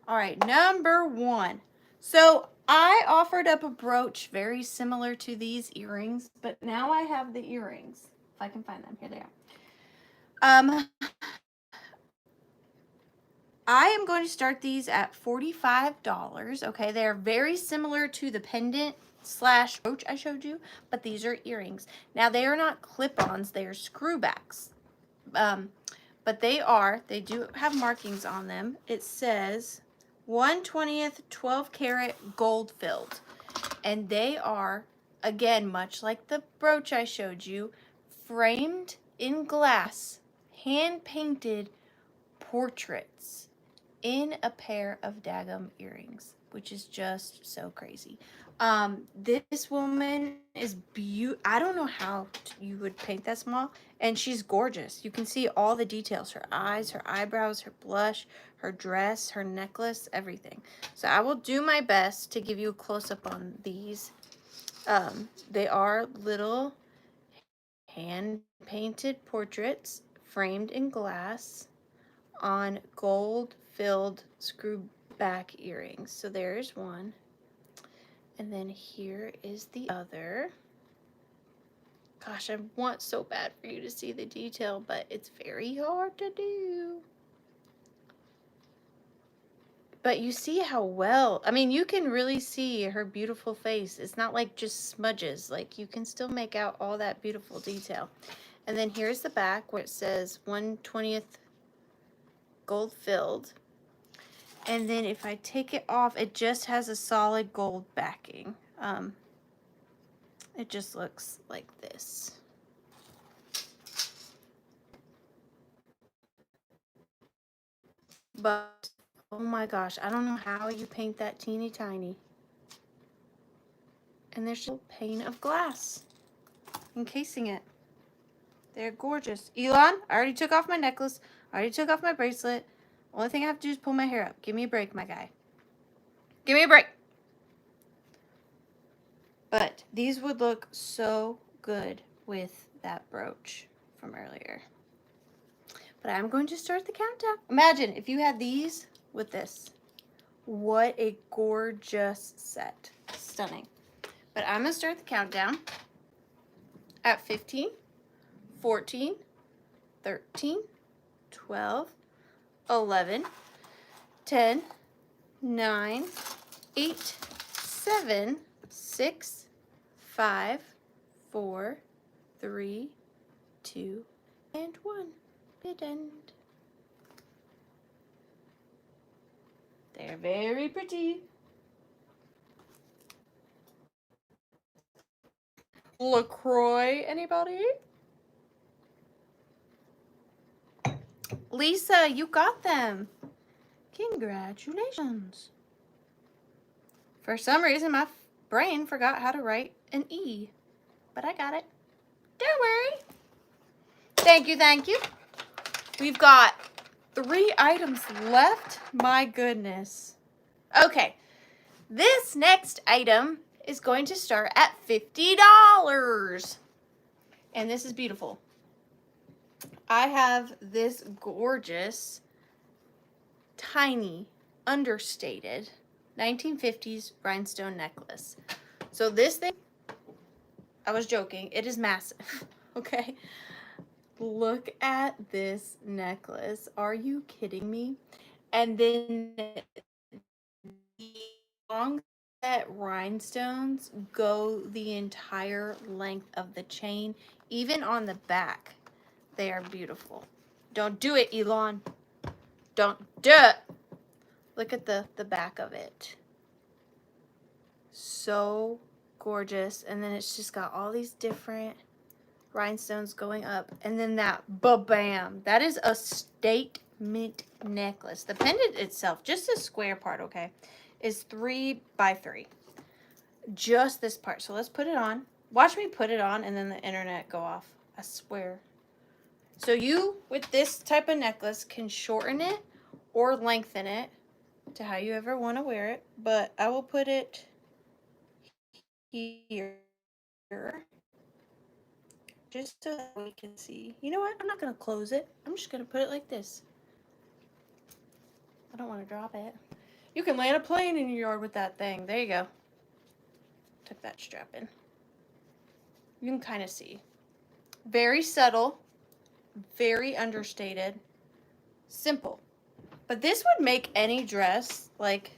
All right, number 1. So I offered up a brooch very similar to these earrings, but now I have the earrings. If I can find them. Here they are. I am going to start these at $45. Okay, they're very similar to the pendant slash brooch I showed you, but these are earrings. Now they are not clip-ons, they are screwbacks. But they do have markings on them. It says 1/20th 12 karat gold filled. And they are, again, much like the brooch I showed you, framed in glass, hand painted portraits in a pair of daggum earrings, which is just so crazy. This woman is I don't know how you would paint that small, and she's gorgeous. You can see all the details, her eyes, her eyebrows, her blush, her dress, her necklace, everything. So I will do my best to give you a close-up on these. They are little hand-painted portraits framed in glass on gold-filled screw-back earrings. So there's one. And then here is the other. Gosh, I want so bad for you to see the detail, but it's very hard to do. But you see how well, I mean, you can really see her beautiful face. It's not like just smudges. Like, you can still make out all that beautiful detail. And then here's the back where it says 1/20th gold filled. And then if I take it off, it just has a solid gold backing. It just looks like this. But, oh my gosh, I don't know how you paint that teeny tiny. And there's a pane of glass encasing it. They're gorgeous. Elon, I already took off my necklace. I already took off my bracelet. Only thing I have to do is pull my hair up. Give me a break, my guy. Give me a break. But these would look so good with that brooch from earlier. But I'm going to start the countdown. Imagine if you had these with this. What a gorgeous set. Stunning. But I'm going to start the countdown at 15, 14, 13, 12, 11, 10, 9, 8, 7, 6, 5, 4, 3, 2, and 1. Beaded. They're very pretty. LaCroix, anybody? Lisa, you got them. Congratulations. For some reason, my brain forgot how to write an E, but I got it. Don't worry. Thank you, thank you. We've got 3 items left. My goodness. Okay. This next item is going to start at $50. And this is beautiful. I have this gorgeous, tiny, understated 1950s rhinestone necklace. So this thing, I was joking, it is massive, okay? Look at this necklace. Are you kidding me? And then the long set rhinestones go the entire length of the chain, even on the back. They are beautiful. Don't do it, Elon. Don't do it. Look at the back of it. So gorgeous. And then it's just got all these different rhinestones going up. And then that ba-bam. That is a statement necklace. The pendant itself, just the square part, okay, is 3 by 3. Just this part. So let's put it on. Watch me put it on and then the internet go off. I swear. So you, with this type of necklace, can shorten it or lengthen it to how you ever want to wear it. But I will put it here just so that we can see. You know what? I'm not going to close it. I'm just going to put it like this. I don't want to drop it. You can land a plane in your yard with that thing. There you go. Tuck that strap in. You can kind of see. Very subtle. Very understated. Simple. But this would make any dress, like,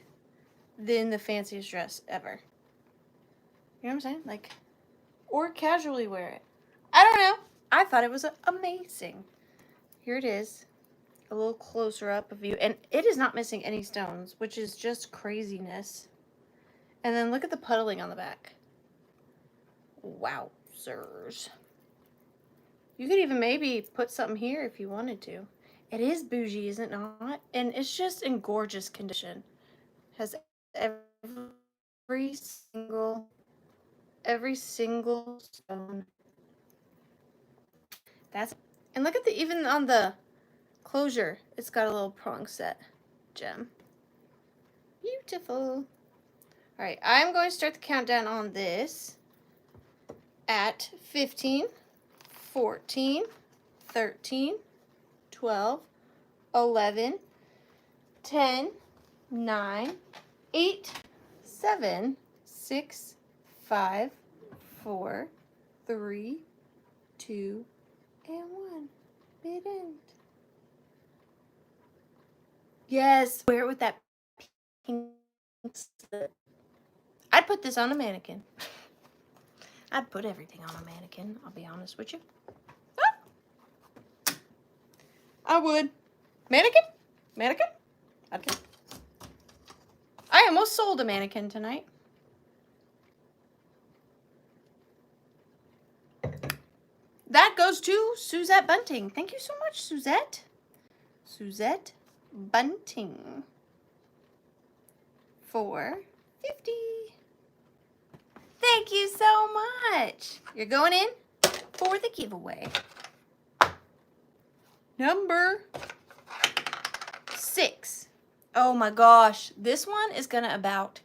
than the fanciest dress ever. You know what I'm saying? Like, or casually wear it. I don't know. I thought it was amazing. Here it is. A little closer up of you. And it is not missing any stones, which is just craziness. And then look at the puddling on the back. Wowzers. You could even maybe put something here if you wanted to. It is bougie, is it not? And it's just in gorgeous condition. Has every single stone. And look at even on the closure, it's got a little prong set gem. Beautiful. All right, I'm going to start the countdown on this at 15, 14, 13, 12, 11, 10, 9, 8, 7, 6, 5, 4, 3, 2, and 1. Beaded. Yes, wear it with that pink slip. I'd put this on a mannequin. I'd put everything on a mannequin, I'll be honest with you. Ah! I would. Mannequin? Mannequin? Okay. I almost sold a mannequin tonight. That goes to Suzette Bunting. Thank you so much, Suzette. Suzette Bunting. $4.50. Thank you so much. You're going in for the giveaway. Number 6. Oh my gosh. This one is gonna about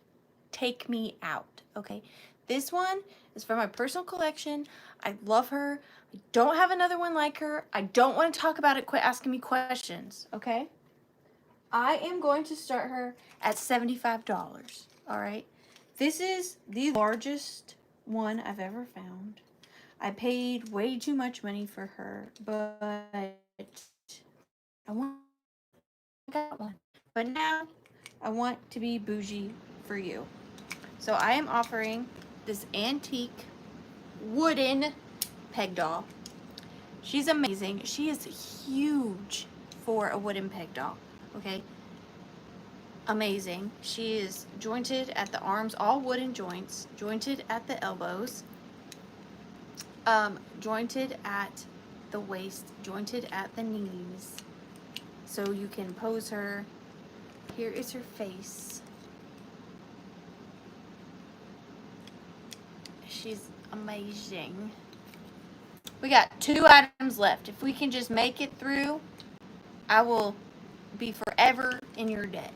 take me out, okay? This one is for my personal collection. I love her. I don't have another one like her. I don't want to talk about it. Quit asking me questions, okay? I am going to start her at $75, all right? This is the largest one I've ever found. I paid way too much money for her, but I got one. But now I want to be bougie for you. So I am offering this antique wooden peg doll. She's amazing. She is huge for a wooden peg doll, okay? Amazing. She is jointed at the arms, all wooden joints, jointed at the elbows, jointed at the waist, jointed at the knees. So you can pose her. Here is her face. She's amazing. We got 2 items left. If we can just make it through, I will be forever in your debt.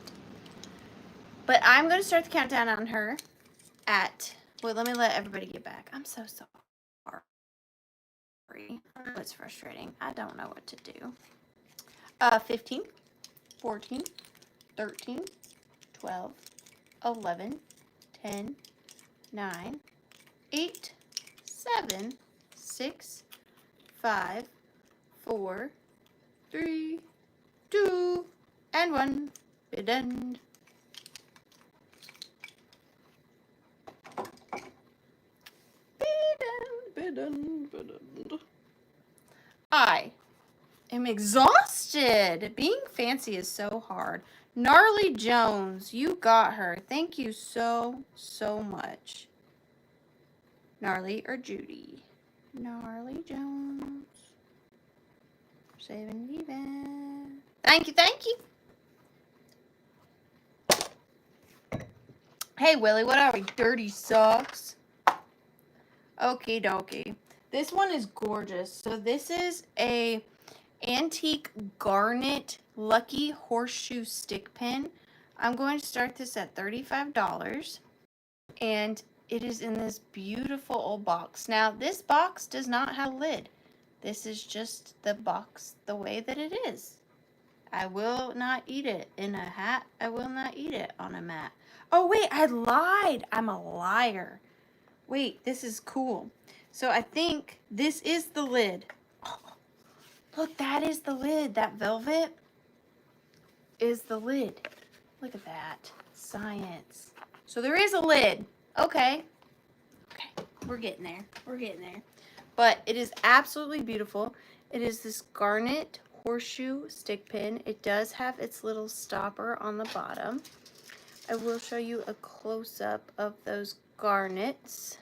But I'm going to start the countdown on her at, well, let me let everybody get back. I'm so sorry. It's frustrating. I don't know what to do. 15, 14, 13, 12, 11, 10, 9, 8, 7, 6, 5, 4, 3, 2, and 1. Bid end. Bid end. I am exhausted. Being fancy is so hard. Gnarly Jones, you got her. Thank you so much. Gnarly or Judy? Gnarly Jones. 70 band. Thank you. Hey, Willie, what are we? Dirty socks? Okie dokie. This one is gorgeous. So this is a antique garnet lucky horseshoe stick pin. I'm going to start this at $35. And it is in this beautiful old box. Now, this box does not have a lid. This is just the box the way that it is. I will not eat it in a hat. I will not eat it on a mat. Oh, wait, I lied. I'm a liar. Wait, this is cool. So I think this is the lid. Oh, look, that is the lid. That velvet is the lid. Look at that. Science. So there is a lid. Okay. We're getting there. But it is absolutely beautiful. It is this garnet horseshoe stick pin. It does have its little stopper on the bottom. I will show you a close-up of those garnets.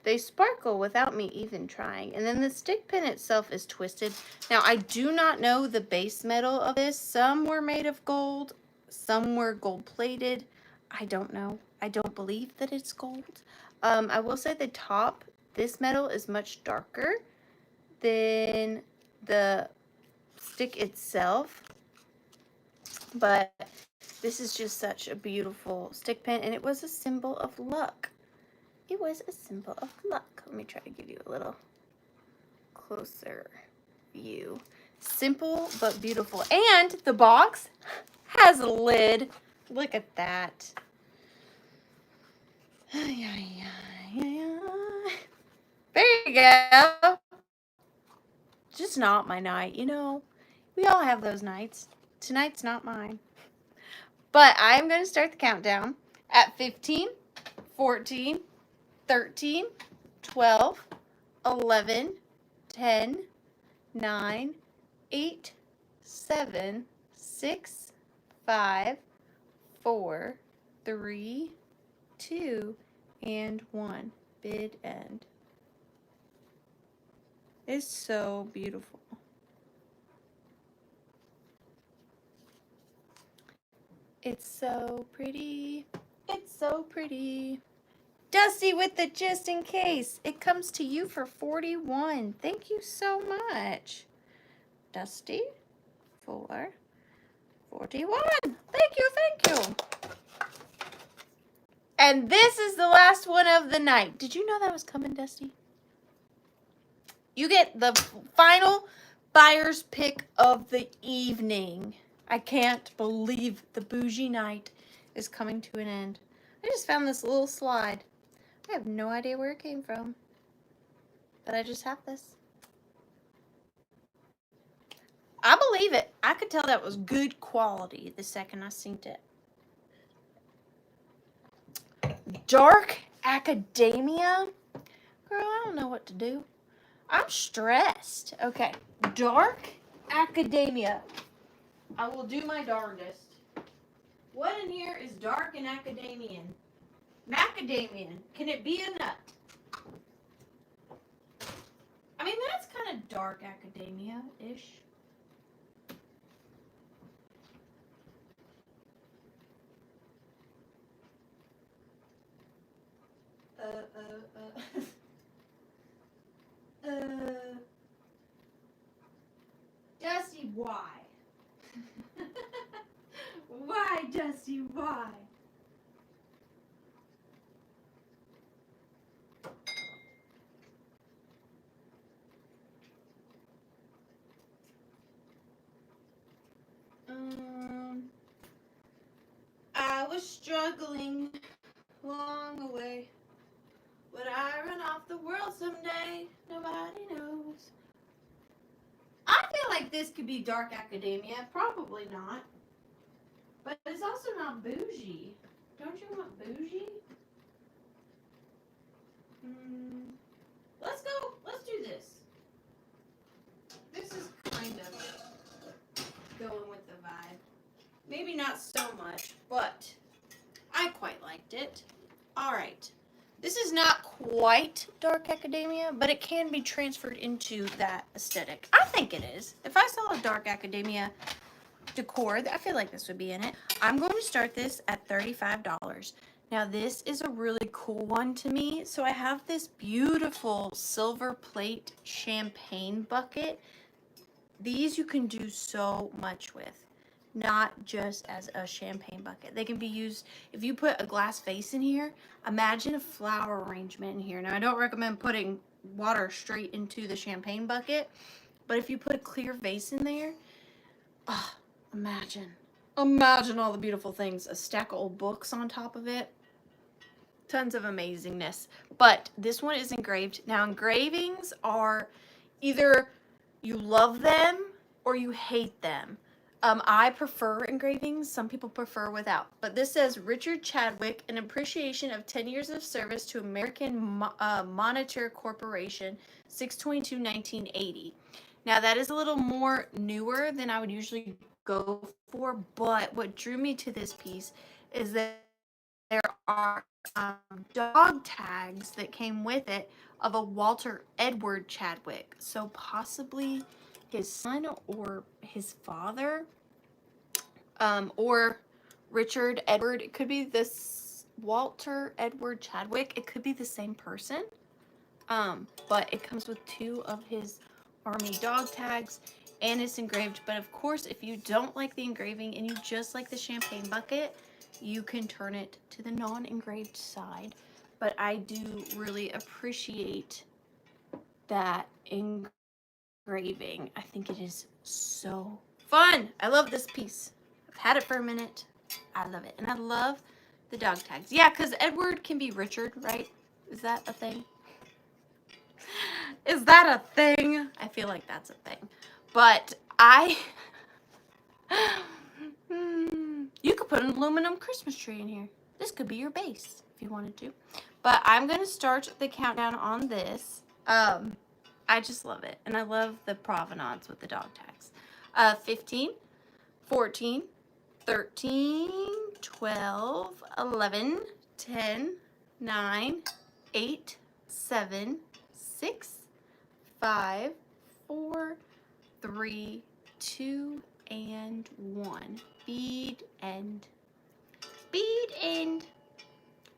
They sparkle without me even trying. And then the stick pin itself is twisted. Now, I do not know the base metal of this. Some were made of gold. Some were gold-plated. I don't know. I don't believe that it's gold. I will say the top, this metal is much darker than the stick itself. But this is just such a beautiful stick pin. And it was a symbol of luck. It was a symbol of luck. Let me try to give you a little closer view. Simple but beautiful. And the box has a lid. Look at that. There you go. Just not my night, you know. We all have those nights. Tonight's not mine. But I'm going to start the countdown at 15, 14, 13, 12, 11, 10, 9, 8, 7, 6, 5, 4, 3, 2, and 1. Bid end. It's so beautiful. It's so pretty. It's so pretty. Dusty with the just in case. It comes to you for $41. Thank you so much. Dusty for $41. Thank you. And this is the last one of the night. Did you know that was coming, Dusty? You get the final buyer's pick of the evening. I can't believe the bougie night is coming to an end. I just found this little slide. I have no idea where it came from. But I just have this. I believe it. I could tell that was good quality the second I seen it. Dark Academia? Girl, I don't know what to do. I'm stressed. Okay. Dark Academia. I will do my darndest. What in here is dark and academian? Macadamian. Can it be a nut? I mean, that's kind of dark academia-ish. Dusty, why? Why, Dusty, was struggling long away. Would I run off the world someday? Nobody knows. I feel like this could be dark academia. Probably not. But it's also not bougie. Don't you want bougie? Let's go. Let's do this. This is kind of going with the vibe. Maybe not so much, but I quite liked it. All right. This is not quite dark academia, but it can be transferred into that aesthetic. I think it is. If I saw a dark academia decor, I feel like this would be in it. I'm going to start this at $35. Now this is a really cool one to me. So I have this beautiful silver plate champagne bucket. These you can do so much with, not just as a champagne bucket. They can be used, if you put a glass vase in here, imagine a flower arrangement in here. Now I don't recommend putting water straight into the champagne bucket, but if you put a clear vase in there, oh, imagine all the beautiful things. A stack of old books on top of it. Tons of amazingness. But this one is engraved. Now engravings are either you love them or you hate them. I prefer engravings. Some people prefer without. But this says Richard Chadwick, an appreciation of 10 years of service to American Monitor Corporation, 6/22/1980. Now that is a little more newer than I would usually go for, but what drew me to this piece is that there are dog tags that came with it of a Walter Edward Chadwick. So possibly his son or his father, or Richard Edward. It could be this Walter Edward Chadwick. It could be the same person. But it comes with 2 of his army dog tags and it's engraved. But of course, if you don't like the engraving and you just like the champagne bucket, you can turn it to the non-engraved side. But I do really appreciate that engraving. I think it is so fun. I love this piece. I've had it for a minute. I love it. And I love the dog tags. Yeah, because Edward can be Richard, right? Is that a thing? Is that a thing? I feel like that's a thing. But you could put an aluminum Christmas tree in here. This could be your base if you wanted to. But I'm going to start the countdown on this. I just love it. And I love the provenance with the dog tags. 15, 14, 13, 12, 11, 10, 9, 8, 7, 6, 5, 4, 3, 2, and 1. Bead end. Bead end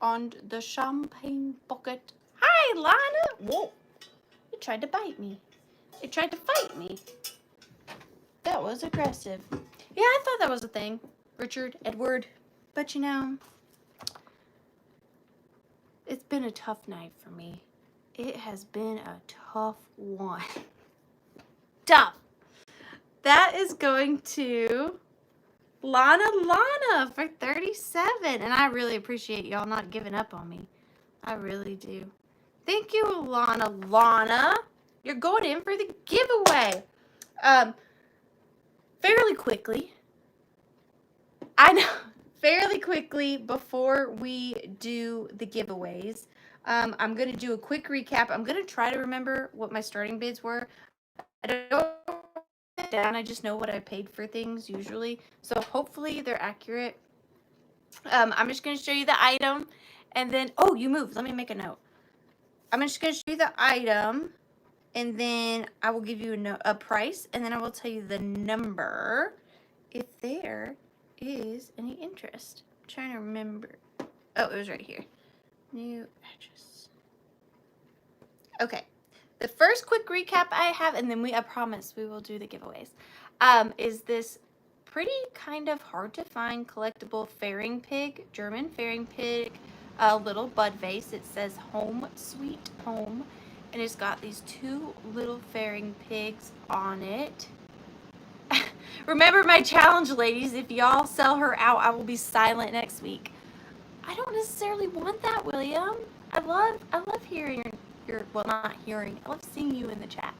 on the champagne bucket. Hi, Lana. Whoa. It tried to bite me. It tried to fight me. That was aggressive. Yeah, I thought that was a thing. Richard, Edward. But you know, it's been a tough night for me. It has been a tough one. Tough. That is going to Lana for 37. And I really appreciate y'all not giving up on me. I really do. Thank you, Lana. You're going in for the giveaway. Fairly quickly. I know. Fairly quickly before we do the giveaways. I'm going to do a quick recap. I'm going to try to remember what my starting bids were. I don't know it down. I just know what I paid for things usually. So hopefully they're accurate. I'm just going to show you the item. And then, oh, you moved. Let me make a note. I'm just going to show you the item. And then I will give you a price. And then I will tell you the number if there is any interest. I'm trying to remember. Oh, it was right here. New address. Okay. The first quick recap I have, and then I promise we will do the giveaways, is this pretty kind of hard to find collectible fairing pig, German fairing pig, little bud vase. It says Home Sweet Home, and it's got these 2 little fairing pigs on it. Remember my challenge, ladies. If y'all sell her out, I will be silent next week. I don't necessarily want that, William. I love hearing your well, not hearing. I love seeing you in the chat.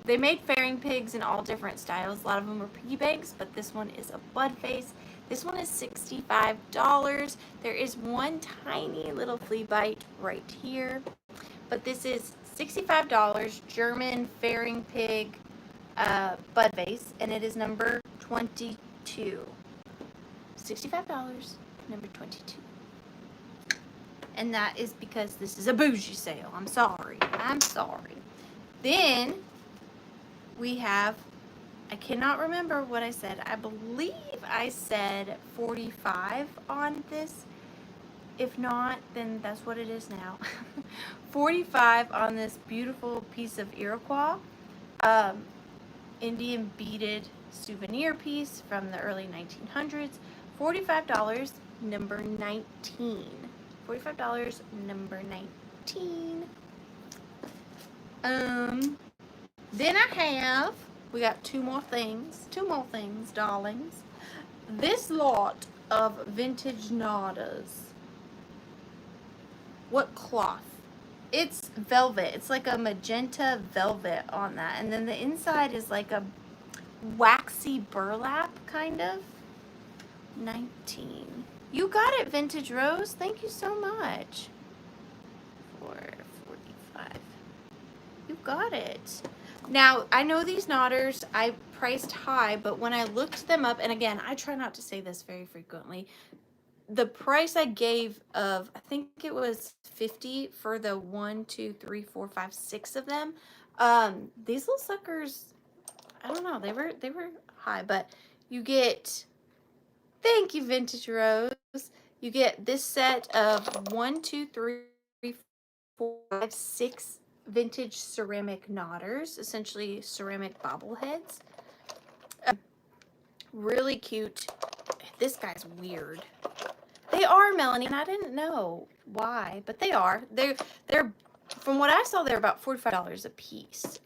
They made fairing pigs in all different styles. A lot of them are piggy banks, but this one is a bud face. This one is $65. There is one tiny little flea bite right here, but this is $65 German fairing pig bud vase, and it is number 22. $65, number 22. And that is because this is a bougie sale. I'm sorry. I'm sorry. Then we have, I cannot remember what I said. I believe I said 45 on this. If not, then that's what it is now. 45 on this beautiful piece of Iroquois. Indian beaded souvenir piece from the early 1900s. $45, number 19. $45, number 19. Then I have, we got two more things, darlings. This lot of vintage Nadas. What cloth? It's velvet. It's like a magenta velvet on that. And then the inside is like a waxy burlap, kind of. 19. You got it, Vintage Rose. Thank you so much. For 45. You got it. Now, I know these knotters I priced high, but when I looked them up, and again, I try not to say this very frequently, the price I gave of, I think it was 50 for the 1, 2, 3, 4, 5, 6 of them. These little suckers, I don't know, they were high, but you get, thank you, Vintage Rose. You get this set of 1, 2, 3, 4, 5, 6 vintage ceramic knotters, essentially ceramic bobbleheads. Really cute. This guy's weird. They are, Melanie, and I didn't know why, but they are. They're from what I saw, they're about $45 a piece.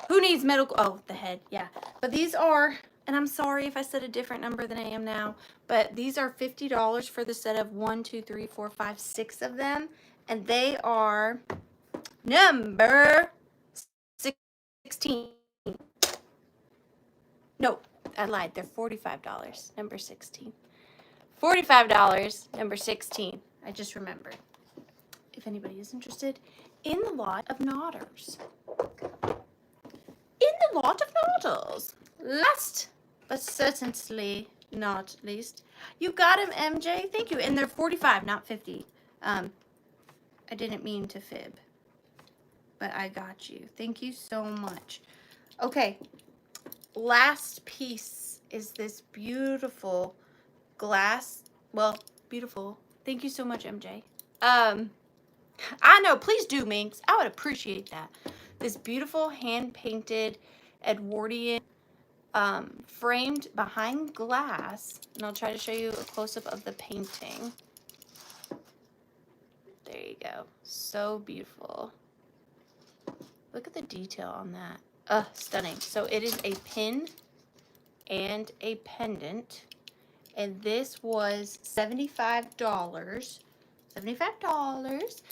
Who needs medical? Oh, the head, yeah. But these are, and I'm sorry if I said a different number than I am now, but these are $50 for the set of 1, 2, 3, 4, 5, 6 of them, and they are number 16. No, I lied. They're $45. Number 16. $45. Number 16. I just remembered. If anybody is interested in the lot of knotters. In the lot of knotters. Last but certainly not least, you got him, MJ. Thank you. And they're 45, not 50. I didn't mean to fib, but I got you. Thank you so much. Okay. Last piece is this beautiful glass. Well, beautiful. Thank you so much, MJ. I know, please do, Minx. I would appreciate that. This beautiful hand-painted Edwardian framed behind glass. And I'll try to show you a close-up of the painting. There you go. So beautiful. Look at the detail on that. Stunning. So it is a pin and a pendant. And this was $75. $75,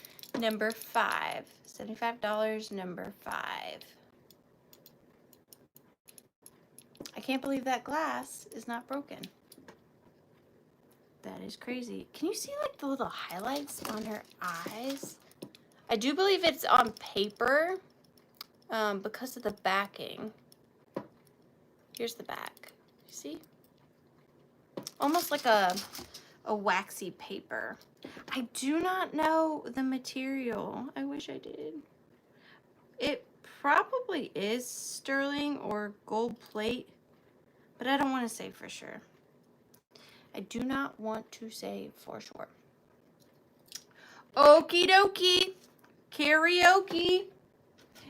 number 5. $75, number 5. I can't believe that glass is not broken. That is crazy. Can you see like the little highlights on her eyes? I do believe it's on paper because of the backing. Here's the back. You see? Almost like a waxy paper. I do not know the material. I wish I did. It probably is sterling or gold plate, but I don't want to say for sure. I do not want to say for sure. Okie dokie. Karaoke.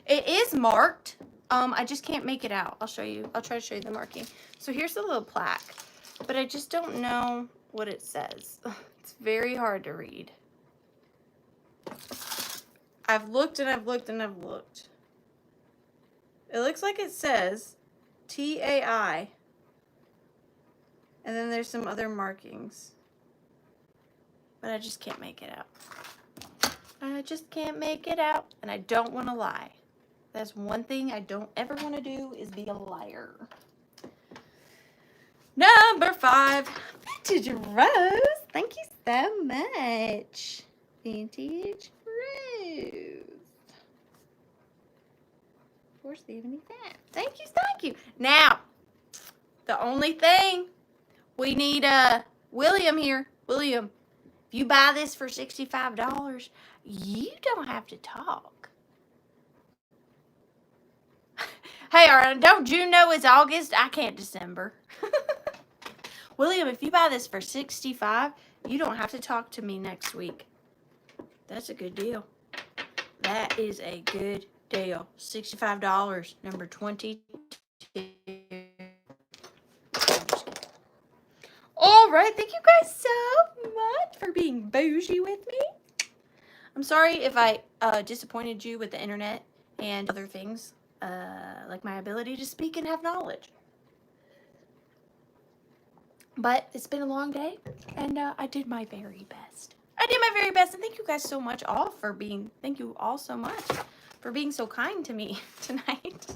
It is marked. I just can't make it out. I'll show you. I'll try to show you the marking. So here's the little plaque, but I just don't know what it says. It's very hard to read. I've looked and I've looked and I've looked. It looks like it says T-A-I. And then there's some other markings. But I just can't make it out. I just can't make it out. And I don't want to lie. That's one thing I don't ever want to do is be a liar. Number 5. Vintage Rose. Thank you so much. Vintage Rose. Where's the even that? Thank you, thank you. Now, the only thing we need William here. William, if you buy this for $65, you don't have to talk. Hey, alright, don't you know it's August? I can't December. William, if you buy this for $65, you don't have to talk to me next week. That's a good deal. That is a good deal. $65, number 22. Alright, thank you guys so much for being bougie with me. I'm sorry if I disappointed you with the internet and other things, like my ability to speak and have knowledge. But it's been a long day, and I did my very best. I did my very best, and thank you guys so much all for being, thank you all so much for being so kind to me tonight.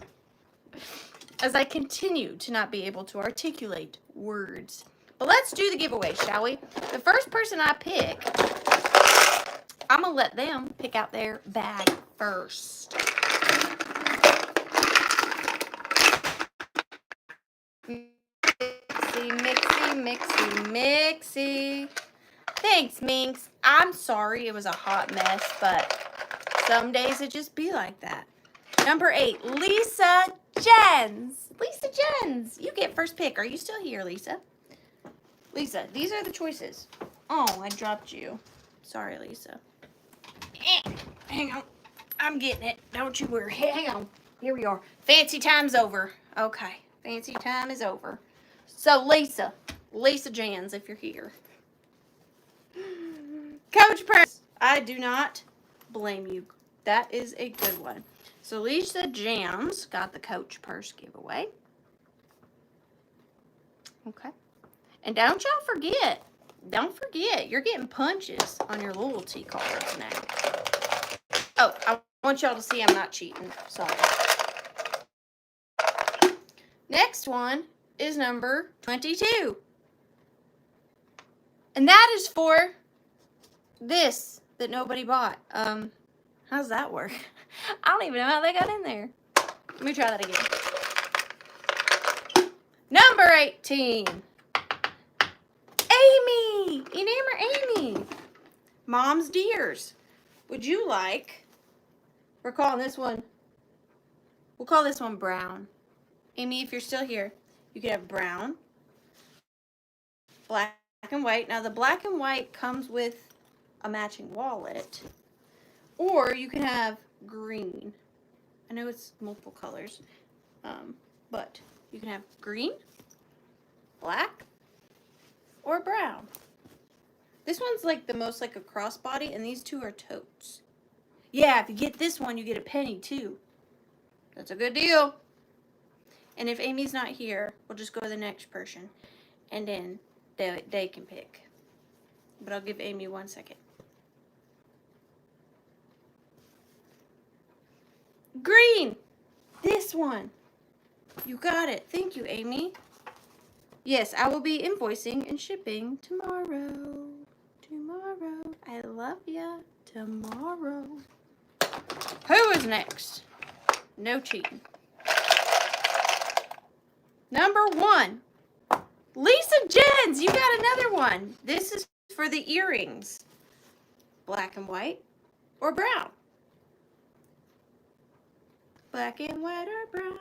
As I continue to not be able to articulate words. But let's do the giveaway, shall we? The first person I pick, I'm going to let them pick out their bag first. Mixy. Thanks, Minx. I'm sorry it was a hot mess, but some days it just be like that. Number 8, Lisa Jens. Lisa Jens, you get first pick. Are you still here, Lisa? Lisa, these are the choices. Oh, I dropped you. Sorry, Lisa. Hang on. I'm getting it. Don't you worry. Hang on. Here we are. Fancy time's over. Okay. Fancy time is over. So, Lisa Jans, if you're here. Coach Purse. I do not blame you. That is a good one. So, Lisa Jans got the Coach Purse giveaway. Okay. And don't y'all forget, you're getting punches on your loyalty cards now. Oh, I want y'all to see I'm not cheating. Sorry. Next one is number 22. And that is for this that nobody bought. How's that work? I don't even know how they got in there. Let me try that again. Number 18. Amy! Enamor Amy! Mom's Dears. Would you like... We're calling this one... We'll call this one brown. Amy, if you're still here, you can have brown, black and white. Now, the black and white comes with a matching wallet. Or you can have green. I know it's multiple colors, but you can have green, black, or brown. This one's like the most like a crossbody, and these two are totes. Yeah, if you get this one, you get a penny too. That's a good deal. And if Amy's not here, we'll just go to the next person, and then they can pick. But I'll give Amy 1 second. Green! This one. You got it. Thank you, Amy. Yes, I will be invoicing and shipping tomorrow. Tomorrow. I love ya. Tomorrow. Who is next? No cheating. Number 1. Lisa Jens, you got another one. This is for the earrings. Black and white or brown? Black and white or brown?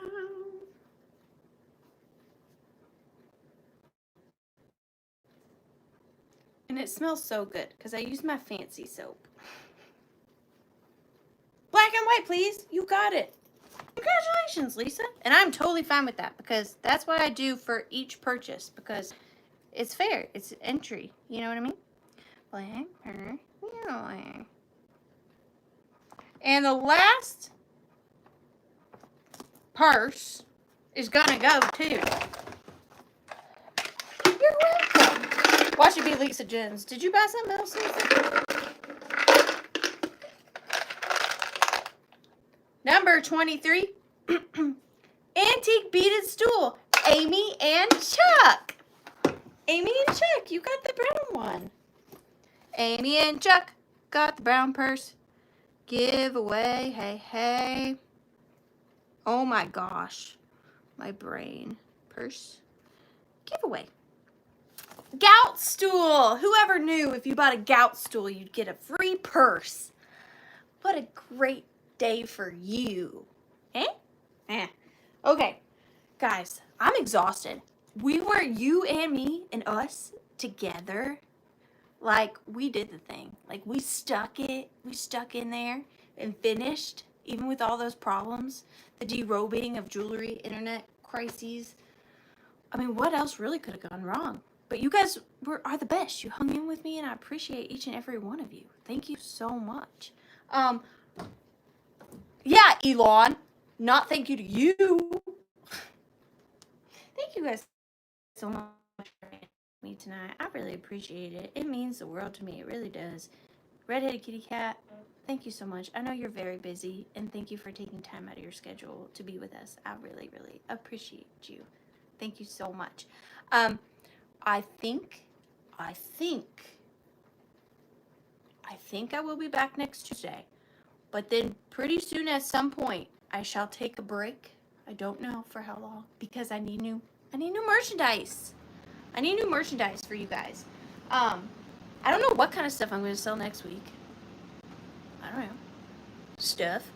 And it smells so good because I use my fancy soap. Black and white, please. You got it. Congratulations, Lisa. And I'm totally fine with that because that's what I do for each purchase because it's fair. It's entry. You know what I mean? Black or yellow. And the last purse is gonna go too. You're welcome. Watch it be Lisa Jens. Did you buy something else, Lisa? Number 23. Antique beaded stool. Amy and Chuck. Amy and Chuck, you got the brown one. Amy and Chuck got the brown purse. Giveaway. Hey, hey. Oh my gosh. My brain. Purse. Giveaway. Gout stool. Whoever knew if you bought a gout stool, you'd get a free purse. What a great day for you. Eh? Eh. Okay. Guys, I'm exhausted. We were, you and me and us together. Like, we did the thing. Like, we stuck in there and finished, even with all those problems, the derobing of jewelry, internet crises. I mean, what else really could have gone wrong? But you guys are the best. You hung in with me, and I appreciate each and every one of you. Thank you so much. Yeah, Elon, not thank you to you. Thank you guys so much for me tonight. I really appreciate it. It means the world to me. It really does. Redheaded Kitty Cat, thank you so much. I know you're very busy, and thank you for taking time out of your schedule to be with us. I really, really appreciate you. Thank you so much. I think I will be back next Tuesday. But then pretty soon at some point, I shall take a break. I don't know for how long, because I need new merchandise. I need new merchandise for you guys. I don't know what kind of stuff I'm going to sell next week. I don't know. Stuff.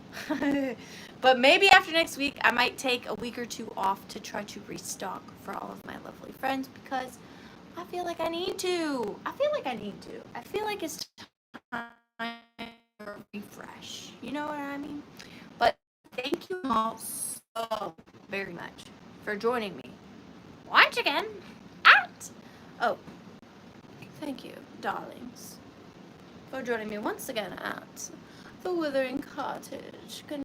But maybe after next week, I might take a week or two off to try to restock for all of my lovely friends, because I feel like I need to. I feel like it's time for a refresh. You know what I mean? But thank you all so very much for joining me once again at... Oh, thank you, darlings, for joining me once again at The Withering Cottage. Good